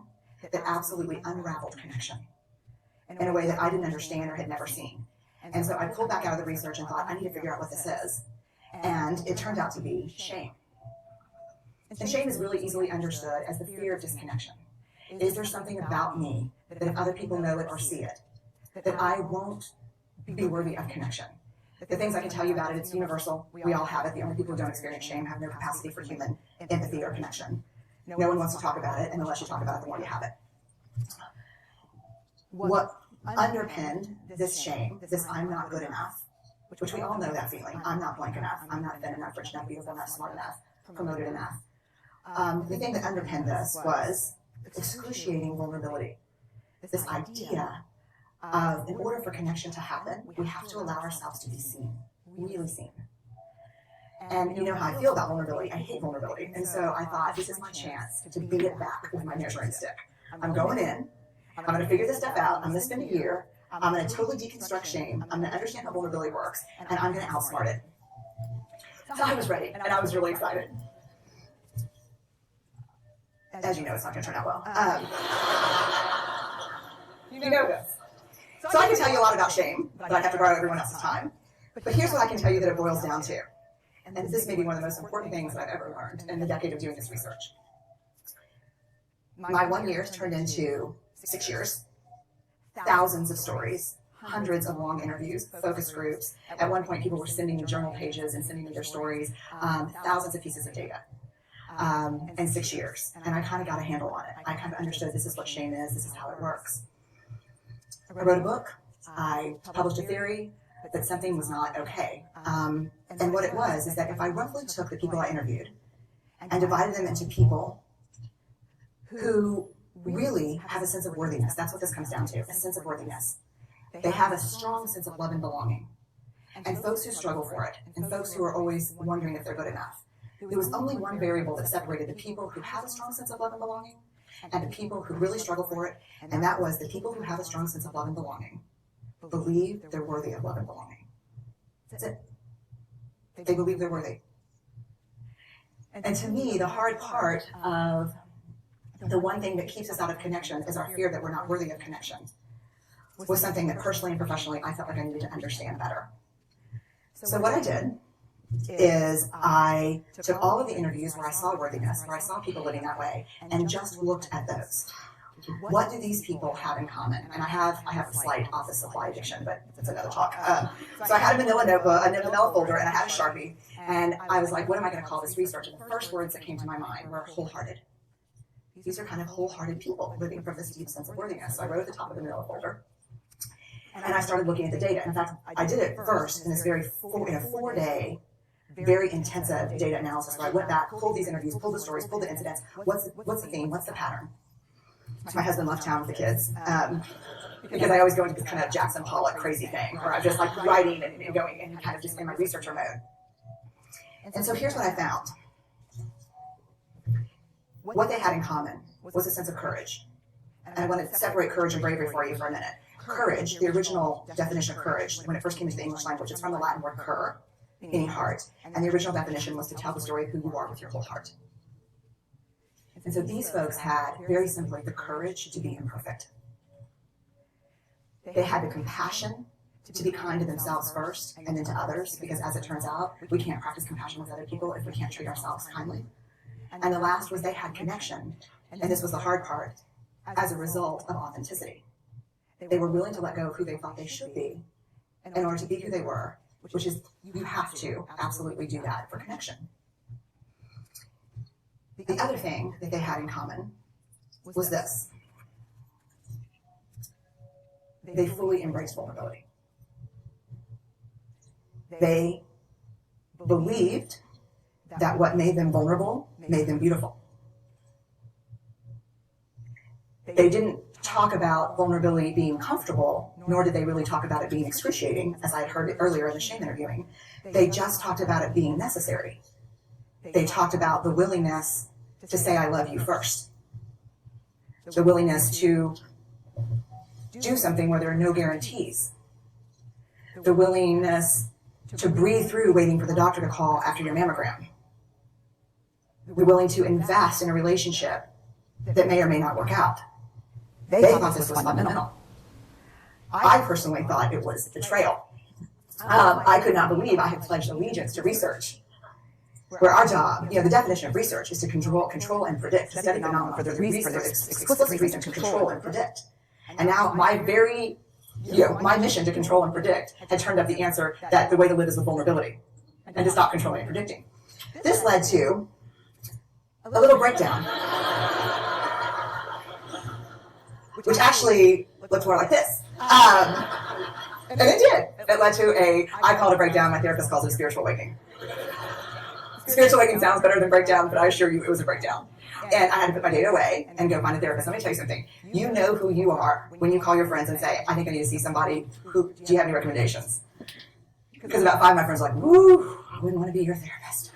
that absolutely unraveled connection in a way that I didn't understand or had never seen. And so I pulled back out of the research and thought, I need to figure out what this is. And it turned out to be shame. And shame is really easily understood as the fear of disconnection. Is there something about me that if other people know it or see it, that I won't be worthy of connection? The things I can tell you about it, it's universal. We all have it. The only people who don't experience shame have no capacity for human empathy or connection. No one wants to talk about it, and the less you talk about it, the more you have it. What underpinned this shame, this I'm not good enough, which we all know that feeling. I'm not blank enough. I'm not thin enough, rich enough, beautiful enough, smart enough, promoted enough. The thing that underpinned this was excruciating vulnerability. This idea of, in order for connection to happen, we have to allow ourselves to be seen, really seen. And you know how I feel about vulnerability. I hate vulnerability. And so I thought, this is my chance to beat it back with my measuring stick. I'm going in. I'm going to figure this stuff out. I'm going to spend a year. I'm going to totally deconstruct shame. I'm going to understand how vulnerability works. And I'm going to outsmart it. So I was ready. And I was really excited. As you know, it's not going to turn out well. You know this. So I can tell you a lot about shame, but I'd have to borrow everyone else's time. But here's what I can tell you that it boils down to. And this may be one of the most important things that I've ever learned in the decade of doing this research. My 1 year turned into 6 years, thousands of stories, hundreds of long interviews, focus groups. At one point, people were sending me journal pages and sending me their stories, thousands of pieces of data, in 6 years. And I kind of got a handle on it. I kind of understood this is what shame is, this is how it works. I wrote a book, I published a theory that something was not okay. And what it was is that if I roughly took the people I interviewed and divided them into people who really have a sense of worthiness, that's what this comes down to, a sense of worthiness. They have a strong sense of love and belonging. And folks who struggle for it, and folks who are always wondering if they're good enough. There was only one variable that separated the people who have a strong sense of love and belonging and the people who really struggle for it, and that was the people who have a strong sense of love and belonging believe they're worthy of love and belonging. That's it. They believe they're worthy. And to me, the hard part of the one thing that keeps us out of connection is our fear that we're not worthy of connection, was something that personally and professionally I felt like I needed to understand better. So what I did is I took all of the interviews where I saw worthiness, where I saw people living that way, and just looked at those. What do these people have in common? And I have a slight office supply addiction, but that's another talk. So I had a manila notebook, a manila folder, and I had a Sharpie, and I was like, what am I going to call this research? And the first words that came to my mind were wholehearted. These are kind of wholehearted people living from this deep sense of worthiness. So I wrote at the top of the manila folder, and I started looking at the data. In fact, I did it first in this in a 4-day, very intensive data analysis where I went back, pulled these interviews, pulled the stories, pulled the incidents. What's the theme? What's the pattern? My husband left town with the kids because I always go into this kind of Jackson Pollock crazy thing where I'm just like writing and going and kind of just in my researcher mode. And so here's what I found. What they had in common was a sense of courage. And I want to separate courage and bravery for you for a minute. Courage, the original definition of courage, when it first came into the English language, it's from the Latin word cur, meaning heart. And the original definition was to tell the story of who you are with your whole heart. And so these folks had, very simply, the courage to be imperfect. They had the compassion to be kind to themselves first and then to others, because as it turns out, we can't practice compassion with other people if we can't treat ourselves kindly. And the last was they had connection, and this was the hard part, as a result of authenticity. They were willing to let go of who they thought they should be in order to be who they were, which is, you have to absolutely do that for connection. The other thing that they had in common was this. They fully embraced vulnerability. They believed that what made them vulnerable made them beautiful. They didn't talk about vulnerability being comfortable, nor did they really talk about it being excruciating, as I had heard earlier in the shame interviewing. They just talked about it being necessary. They talked about the willingness to say I love you first. The willingness to do something where there are no guarantees. The willingness to breathe through waiting for the doctor to call after your mammogram. We're willing to invest in a relationship that may or may not work out. They thought this was fundamental. I personally thought it was betrayal. I could not believe I had pledged allegiance to research, where our job, the definition of research is to control and predict, to study phenomena for the explicit reason to control and predict. And now my my mission to control and predict had turned up the answer that the way to live is with vulnerability and to stop controlling and predicting. This led to a little breakdown, which actually looked more like this. And it did. It led to I call it a breakdown, my therapist calls it a spiritual awakening. Spiritual awakening sounds better than breakdown, but I assure you it was a breakdown. And I had to put my data away and go find a therapist. Let me tell you something. You know who you are when you call your friends and say, I think I need to see somebody. Do you have any recommendations? Because about 5 of my friends are like, woo, I wouldn't want to be your therapist.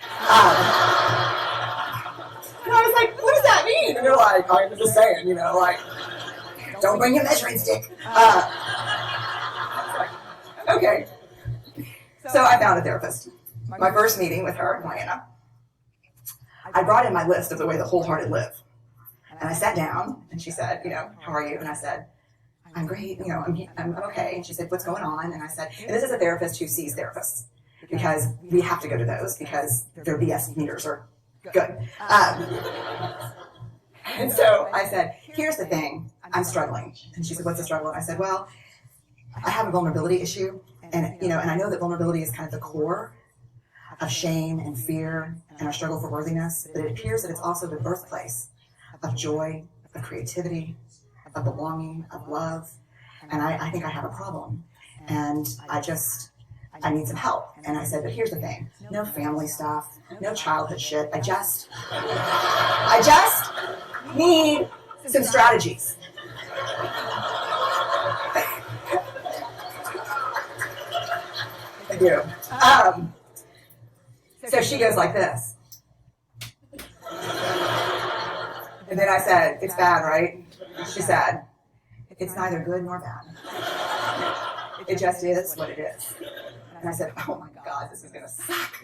And I was like, what does that mean? And they're like, I'm just saying, don't bring your measuring stick. Okay. So I found a therapist. My first meeting with her, Diana, I brought in my list of the way the wholehearted live. And I sat down and she said, how are you? And I said, I'm great, I'm okay. And she said, what's going on? And I said, and this is a therapist who sees therapists, because we have to go to those because their BS meters are good. And so I said, here's the thing, I'm struggling. And she said, what's the struggle? And I said, well, I have a vulnerability issue. And, and I know that vulnerability is kind of the core of shame and fear and our struggle for worthiness, but it appears that it's also the birthplace of joy, of creativity, of belonging, of love. And I think I have a problem. And I need some help. And I said, but here's the thing, no family stuff, no childhood shit. I just need some strategies. I do. So she goes like this. And then I said, it's bad, right? She said, it's neither good nor bad. It just is what it is. And I said, oh my God, this is going to suck.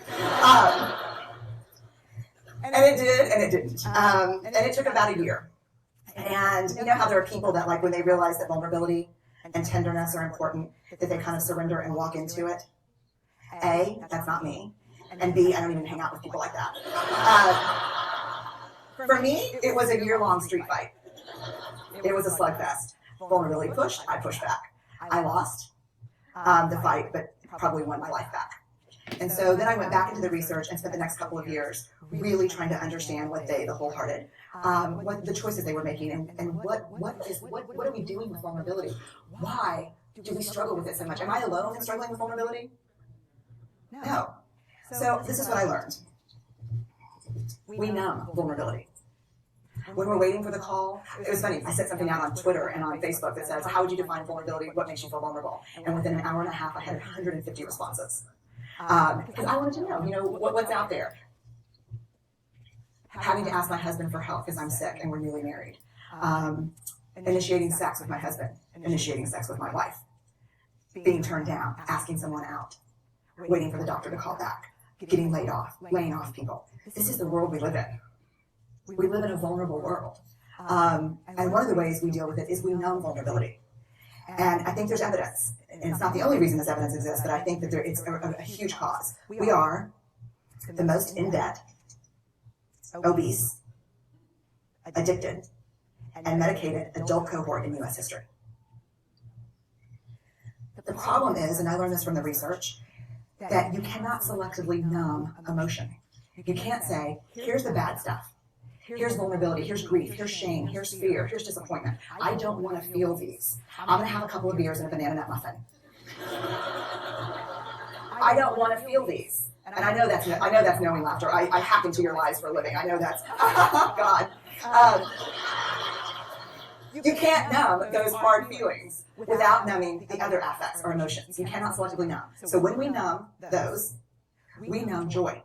And it did, and it didn't. And it took about a year. And you know how there are people that, like, when they realize that vulnerability and tenderness are important, that they kind of surrender and walk into it? A, that's not me. And B, I don't even hang out with people like that. For me, it was a year-long street fight. It was a slugfest. Vulnerability pushed, I pushed back. I lost the fight, but probably won my life back. And so then I went back into the research and spent the next couple of years really trying to understand what the wholehearted, what the choices they were making, and what are we doing with vulnerability? Why do we struggle with it so much? Am I alone in struggling with vulnerability? No. So this is what I learned. We numb vulnerability. When we're waiting for the call, it was funny, I sent something out on Twitter and on Facebook that says, how would you define vulnerability? What makes you feel vulnerable? And within an hour and a half, I had 150 responses. Because I wanted to know, what's out there. Having to ask my husband for help because I'm sick and we're newly married. Initiating sex with my husband. Initiating sex with my wife. Being turned down. Asking someone out. Waiting for the doctor to call back. Getting laid off. Laying off people. This is the world we live in. We live in a vulnerable world. And one of the ways we deal with it is we numb vulnerability. And I think there's evidence. And it's not the only reason this evidence exists, but I think that it's a huge cause. We are the most in debt, obese, addicted, and medicated adult cohort in U.S. history. The problem is, and I learned this from the research, that you cannot selectively numb emotion. You can't say, here's the bad stuff. Here's vulnerability, here's grief, here's shame, here's fear, here's disappointment. I don't want to feel these. I'm going to have a couple of beers and a banana nut muffin. I don't want to feel these. And I know that's knowing laughter. I hack into your lives for a living. I know that's, God. You can't numb those hard feelings without numbing the other affects or emotions. You cannot selectively numb. So when we numb those, we numb joy.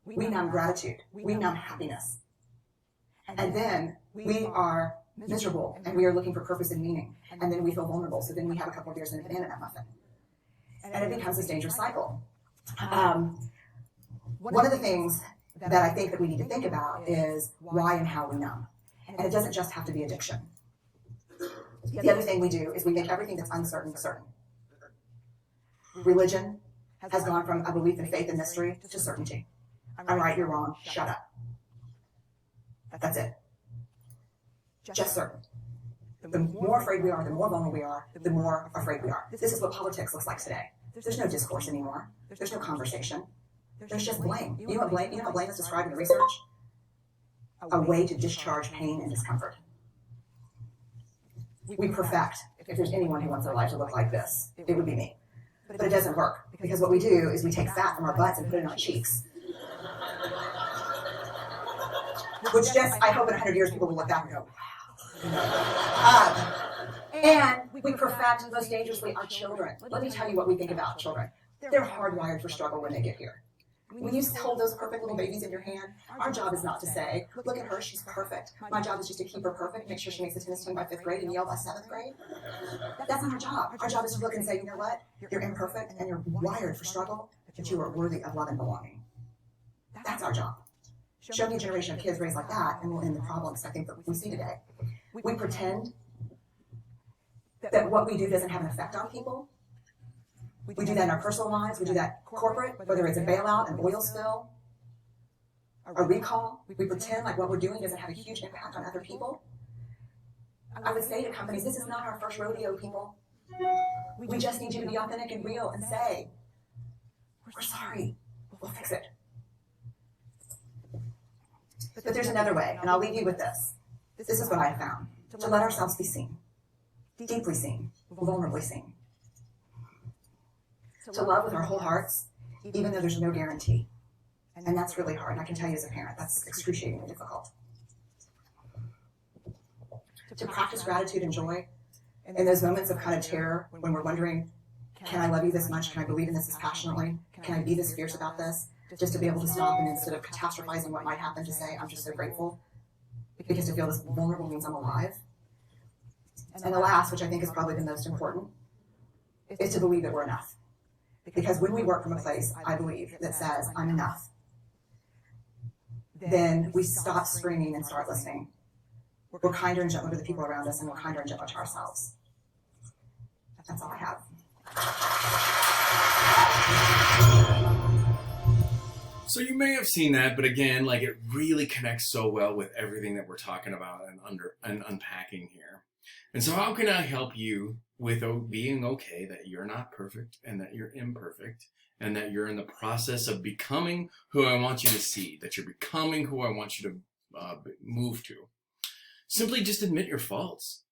We numb gratitude. We numb happiness. And then we are miserable and we are looking for purpose and meaning. And then we feel vulnerable. So then we have a couple of beers and a banana nut muffin. And it becomes this dangerous cycle. One of the things that I think that we need to think about is why and how we numb. And it doesn't just have to be addiction. The other thing we do is we make everything that's uncertain certain. Religion has gone from a belief in faith and mystery to certainty. I'm right, you're wrong, shut up. That's it. Just certain. The more afraid we are, the more vulnerable we are, the more afraid we are. This is what politics looks like today. There's no discourse anymore. There's no conversation. There's just blame. You know what blame is described in the research? A way to discharge pain and discomfort. We perfect. If there's anyone who wants their life to look like this, it would be me. But it doesn't work, because what we do is we take fat from our butts and put it on our cheeks. Which just, I hope in 100 years people will look back and go, wow. And we perfect, most dangerously, our children. Let me tell you what we think about children. They're hardwired for struggle when they get here. When you hold those perfect little babies in your hand, our job is not to say, look at her, she's perfect. My job is just to keep her perfect, make sure she makes the tennis team by 5th grade and yell by 7th grade. That's not our job. Our job is to look and say, you know what? You're imperfect and you're wired for struggle, but you are worthy of love and belonging. That's our job. Show me a generation of kids raised like that, and we'll end the problems I think that we see today. We pretend that what we do doesn't have an effect on people. We do that in our personal lives. We do that corporate, whether it's a bailout, an oil spill, a recall. We pretend like what we're doing doesn't have a huge impact on other people. I would say to companies, this is not our first rodeo, people. We just need you to be authentic and real and say, we're sorry, we'll fix it. But there's another way, and I'll leave you with this. This is what I found. To let ourselves be seen. Deeply seen. Vulnerably seen. To love with our whole hearts, even though there's no guarantee. And that's really hard. And I can tell you as a parent, that's excruciatingly difficult. To practice gratitude and joy in those moments of kind of terror when we're wondering, can I love you this much? Can I believe in this as passionately? Can I be this fierce about this? Just to be able to stop and instead of catastrophizing what might happen, to say, I'm just so grateful. Because to feel this vulnerable means I'm alive. And the last, which I think is probably the most important, is to believe that we're enough. Because when we work from a place, I believe, that says, I'm enough, then we stop screaming and start listening. We're kinder and gentler to the people around us, and we're kinder and gentler to ourselves. That's all I have. So you may have seen that, but again, like, it really connects so well with everything that we're talking about and unpacking here. And so how can I help you with being okay that you're not perfect and that you're imperfect and that you're in the process of becoming who I want you to see, that you're becoming who I want you to move to? Simply just admit your faults.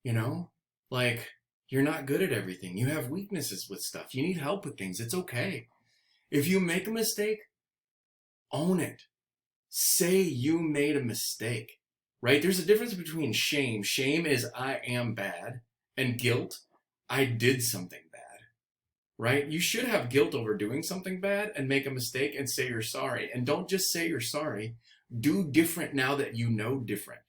You know, like, you're not good at everything. You have weaknesses with stuff. You need help with things. It's okay. If you make a mistake, own it. Say you made a mistake, right? There's a difference between shame. Shame is I am bad, and guilt, I did something bad. right? You should have guilt over doing something bad and make a mistake and say you're sorry. And don't just say you're sorry. Do different now that you know different.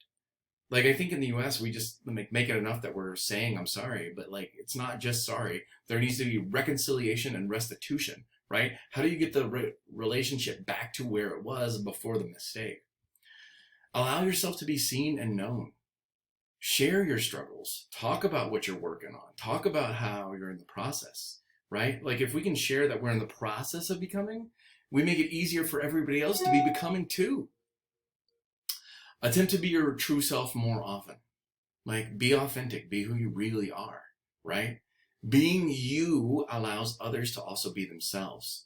Like, I think in the US, we just make it enough that we're saying I'm sorry, but like, it's not just sorry. There needs to be reconciliation and restitution, right? How do you get the relationship back to where it was before the mistake? Allow yourself to be seen and known. Share your struggles. Talk about what you're working on. Talk about how you're in the process, right? Like, if we can share that we're in the process of becoming, we make it easier for everybody else to be becoming too. Attempt to be your true self more often. Like, be authentic, be who you really are, right? Being you allows others to also be themselves.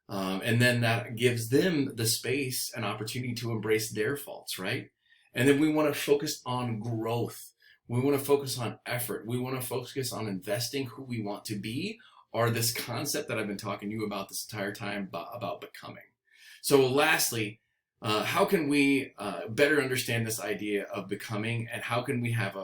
And then that gives them the space and opportunity to embrace their faults, right? And then we want to focus on growth. We want to focus on effort. We want to focus on investing who we want to be, or this concept that I've been talking to you about this entire time about becoming. So lastly, how can we better understand this idea of becoming, and how can we have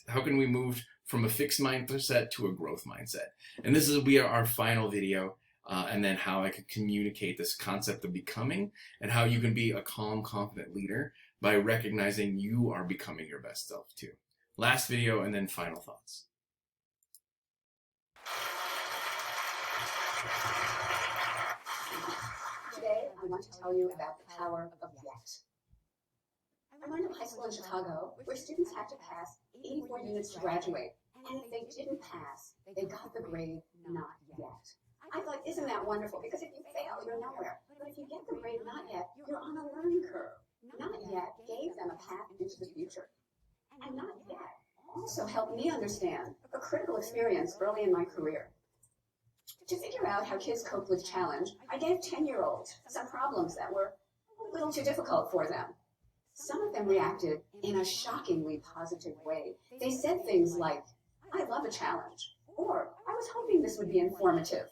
how can we move from a fixed mindset to a growth mindset? And this will be our final video, and then how I can communicate this concept of becoming and how you can be a calm, confident leader by recognizing you are becoming your best self too. Last video and then final thoughts. Today, I want to tell you about the power of yet. I learned in high school in Chicago where students had to pass 84 units to graduate, and if they didn't pass, they got the grade not yet. I thought, isn't that wonderful? Because if you fail, you're nowhere. But if you get the grade not yet, you're on a learning curve. Not yet gave them a path into the future. And not yet also helped me understand a critical experience early in my career. To figure out how kids cope with challenge, I gave 10-year-olds some problems that were a little too difficult for them. Some of them reacted in a shockingly positive way. They said things like, I love a challenge, or I was hoping this would be informative.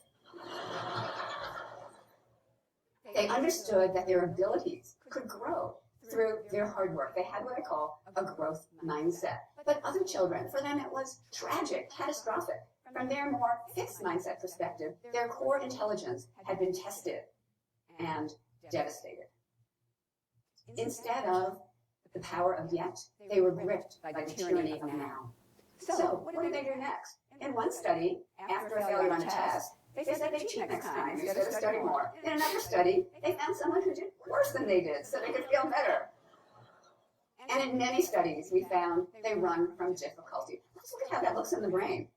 They understood that their abilities could grow through their hard work. They had what I call a growth mindset. But other children, for them it was tragic, catastrophic. From their more fixed mindset perspective, their core intelligence had been tested and devastated. Instead of the power of yet, they were gripped by the tyranny of now. So, what did they do next? In one study, after a failure on a test, they said they'd cheat next time instead of study more. In another study, they found someone who did worse than they did so they could feel better. And in many studies, we found they run from difficulty. Let's look at how that looks in the brain.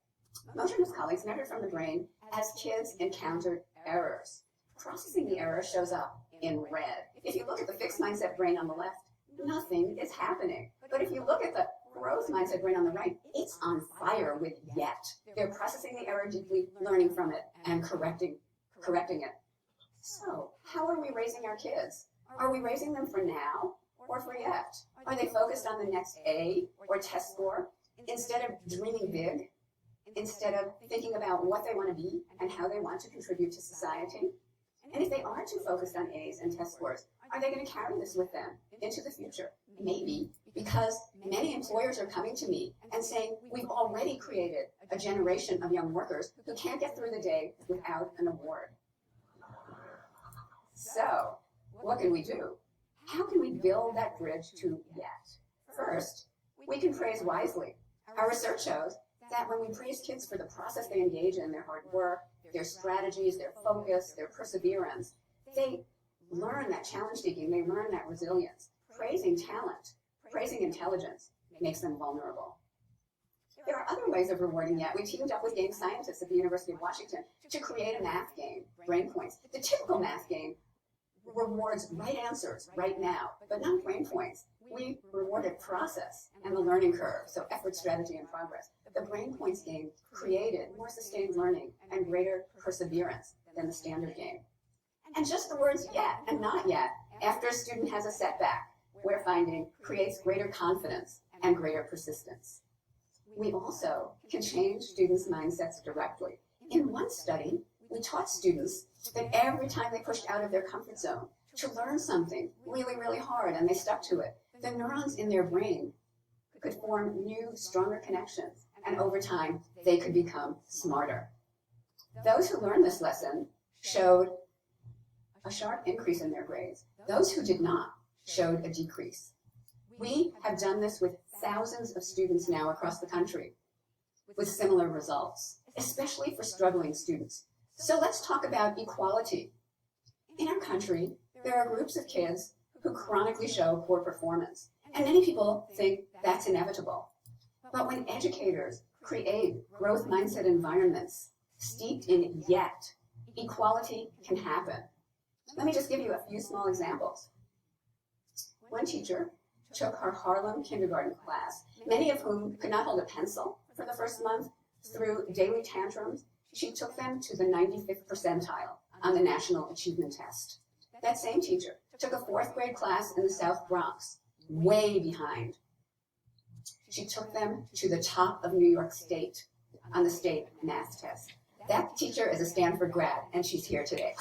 Motionless colleagues measured from the brain as kids encountered errors. Processing the error shows up in red. If you look at the fixed mindset brain on the left, nothing is happening. But if you look at the growth mindset brain on the right, it's on fire with yet. They're processing the error deeply, learning from it, and correcting it. So, how are we raising our kids? Are we raising them for now or for yet? Are they focused on the next A or test score instead of dreaming big? Instead of thinking about what they want to be and how they want to contribute to society? And if they are too focused on A's and test scores, are they going to carry this with them into the future? Maybe, because many employers are coming to me and saying, we've already created a generation of young workers who can't get through the day without an award. So, what can we do? How can we build that bridge to yet? First, we can praise wisely. Our research shows that when we praise kids for the process they engage in, their hard work, their strategies, their focus, their perseverance, they learn that challenge seeking, they learn that resilience. Praising talent, praising intelligence makes them vulnerable. There are other ways of rewarding yet. We teamed up with game scientists at the University of Washington to create a math game, Brain Points. The typical math game rewards right answers right now, but not brain points. We rewarded process and the learning curve, so effort, strategy, and progress. The Brain Points game created more sustained learning and greater perseverance than the standard game. And just the words yet and not yet, after a student has a setback, we're finding creates greater confidence and greater persistence. We also can change students' mindsets directly. In one study, we taught students that every time they pushed out of their comfort zone to learn something really, really hard and they stuck to it, the neurons in their brain could form new, stronger connections, and over time, they could become smarter. Those who learned this lesson showed a sharp increase in their grades. Those who did not showed a decrease. We have done this with thousands of students now across the country with similar results, especially for struggling students. So let's talk about equality. In our country, there are groups of kids who chronically show poor performance, and many people think that's inevitable. But when educators create growth mindset environments steeped in yet, equality can happen. Let me just give you a few small examples. One teacher took her Harlem kindergarten class, many of whom could not hold a pencil for the first month. Through daily tantrums, she took them to the 95th percentile on the National Achievement Test. That same teacher took a 4th grade class in the South Bronx, way behind. She took them to the top of New York State on the state math test. That teacher is a Stanford grad, and she's here today.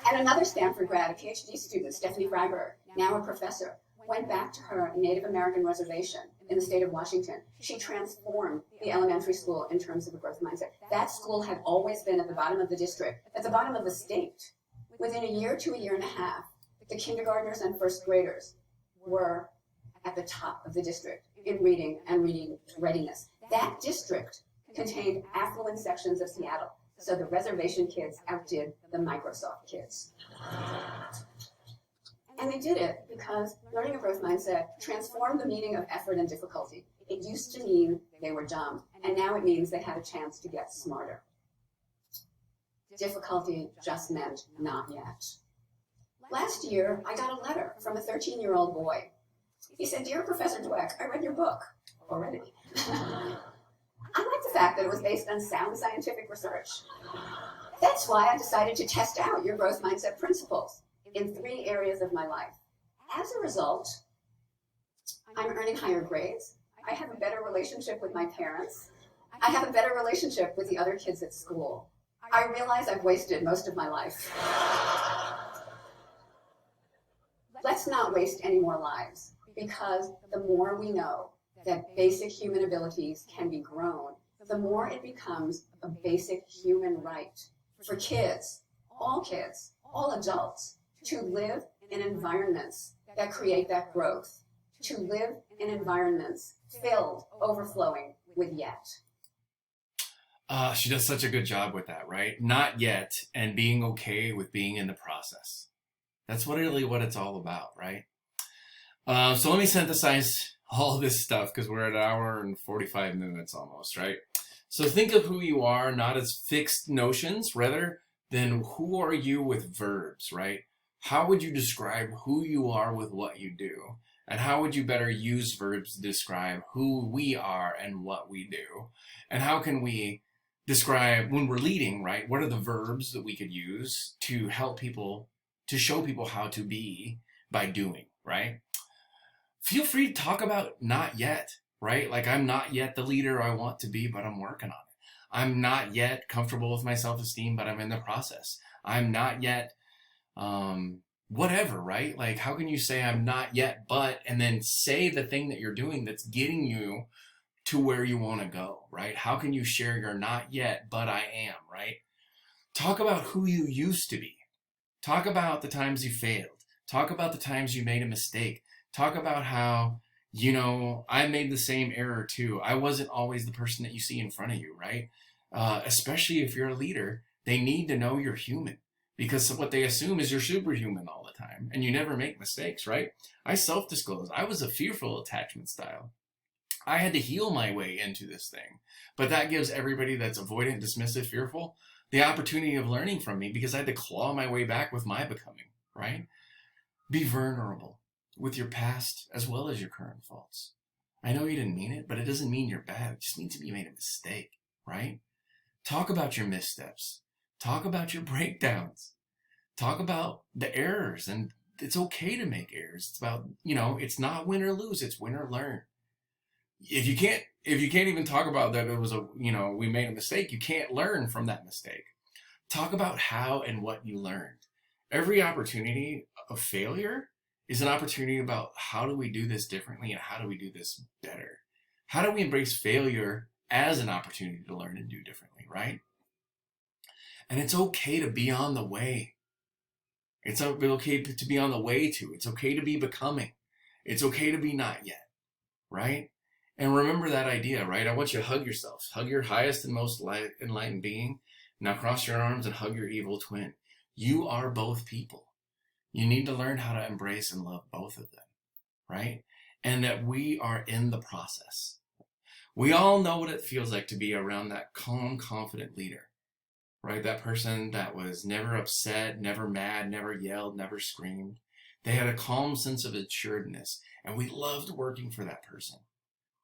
And another Stanford grad, a PhD student, Stephanie Freiberg, now a professor, went back to her Native American reservation in the state of Washington. She transformed the elementary school in terms of a growth mindset. That school had always been at the bottom of the district, at the bottom of the state. Within a year to a year and a half, the kindergartners and first graders were at the top of the district in reading and reading readiness. That district contained affluent sections of Seattle, so the reservation kids outdid the Microsoft kids. And they did it because learning a growth mindset transformed the meaning of effort and difficulty. It used to mean they were dumb, and now it means they had a chance to get smarter. Difficulty just meant not yet. Last year, I got a letter from a 13-year-old boy. He said, "Dear Professor Dweck, I read your book already. I like the fact that it was based on sound scientific research. That's why I decided to test out your growth mindset principles in 3 areas of my life. As a result, I'm earning higher grades. I have a better relationship with my parents. I have a better relationship with the other kids at school. I realize I've wasted most of my life." Let's not waste any more lives, because the more we know that basic human abilities can be grown, the more it becomes a basic human right for kids, all adults, to live in environments that create that growth, to live in environments filled, overflowing with yet. She does such a good job with that, right? Not yet, and being okay with being in the process. That's really what it's all about, right? So let me synthesize all this stuff, because we're at an hour and 45 minutes almost, right? So think of who you are not as fixed notions, rather than who are you with verbs, right? How would you describe who you are with what you do? And how would you better use verbs to describe who we are and what we do? And how can we describe, when we're leading, right, what are the verbs that we could use to help people, to show people how to be by doing, right? Feel free to talk about not yet, right? Like, I'm not yet the leader I want to be, but I'm working on it. I'm not yet comfortable with my self-esteem, but I'm in the process. I'm not yet, whatever, right? Like, how can you say I'm not yet, but, and then say the thing that you're doing that's getting you to where you want to go, right? How can you share your not yet, but I am, right? Talk about who you used to be. Talk about the times you failed. Talk about the times you made a mistake. Talk about how, you know, I made the same error too. I wasn't always the person that you see in front of you, right? Especially if you're a leader, they need to know you're human, because what they assume is you're superhuman all the time and you never make mistakes, right? I self-disclose. I was a fearful attachment style. I had to heal my way into this thing, but that gives everybody that's avoidant, dismissive, fearful, the opportunity of learning from me, because I had to claw my way back with my becoming, right? Be vulnerable with your past as well as your current faults. I know you didn't mean it, but it doesn't mean you're bad. It just means you made a mistake, right? Talk about your missteps. Talk about your breakdowns. Talk about the errors, and it's okay to make errors. It's about, you know, it's not win or lose, it's win or learn. If you can't even talk about that it was a, you know, we made a mistake, you can't learn from that mistake. Talk about how and what you learned. Every opportunity of failure is an opportunity about how do we do this differently and how do we do this better? How do we embrace failure as an opportunity to learn and do differently, right? And it's okay to be on the way. It's okay to be on the way to. It's okay to be becoming. It's okay to be not yet, right? And remember that idea, right? I want you to hug yourself. Hug your highest and most enlightened being. Now cross your arms and hug your evil twin. You are both people. You need to learn how to embrace and love both of them, right? And that we are in the process. We all know what it feels like to be around that calm, confident leader, right? That person that was never upset, never mad, never yelled, never screamed. They had a calm sense of assuredness, and we loved working for that person.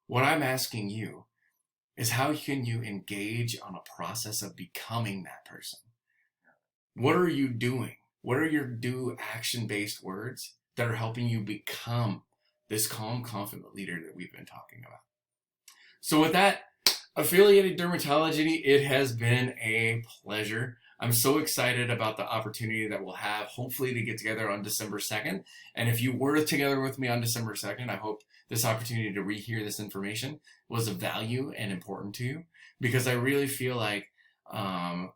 What I'm asking you is how can you engage on a process of becoming that person? What are you doing? What are your action-based words that are helping you become this calm, confident leader that we've been talking about? So with that, Affiliated Dermatology, it has been a pleasure. I'm so excited about the opportunity that we'll have, hopefully, to get together on December 2nd. And if you were together with me on December 2nd, I hope this opportunity to rehear this information was of value and important to you, because I really feel like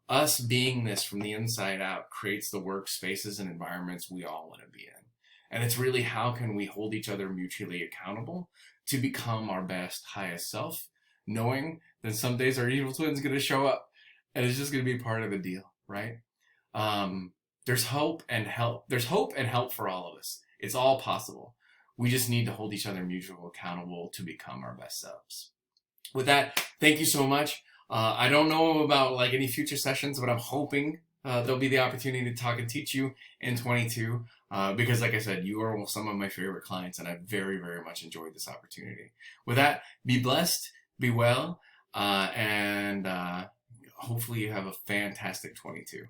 us being this from the inside out creates the workspaces and environments we all want to be in. And it's really how can we hold each other mutually accountable to become our best, highest self, knowing that some days our evil twin's going to show up and it's just going to be part of the deal, right? There's hope and help. There's hope and help for all of us. It's all possible. We just need to hold each other mutually accountable to become our best selves. With that, thank you so much. I don't know about like any future sessions, but I'm hoping there'll be the opportunity to talk and teach you in 22 because, like I said, you are some of my favorite clients, and I very, very much enjoyed this opportunity. With that, be blessed, be well, and hopefully you have a fantastic 22.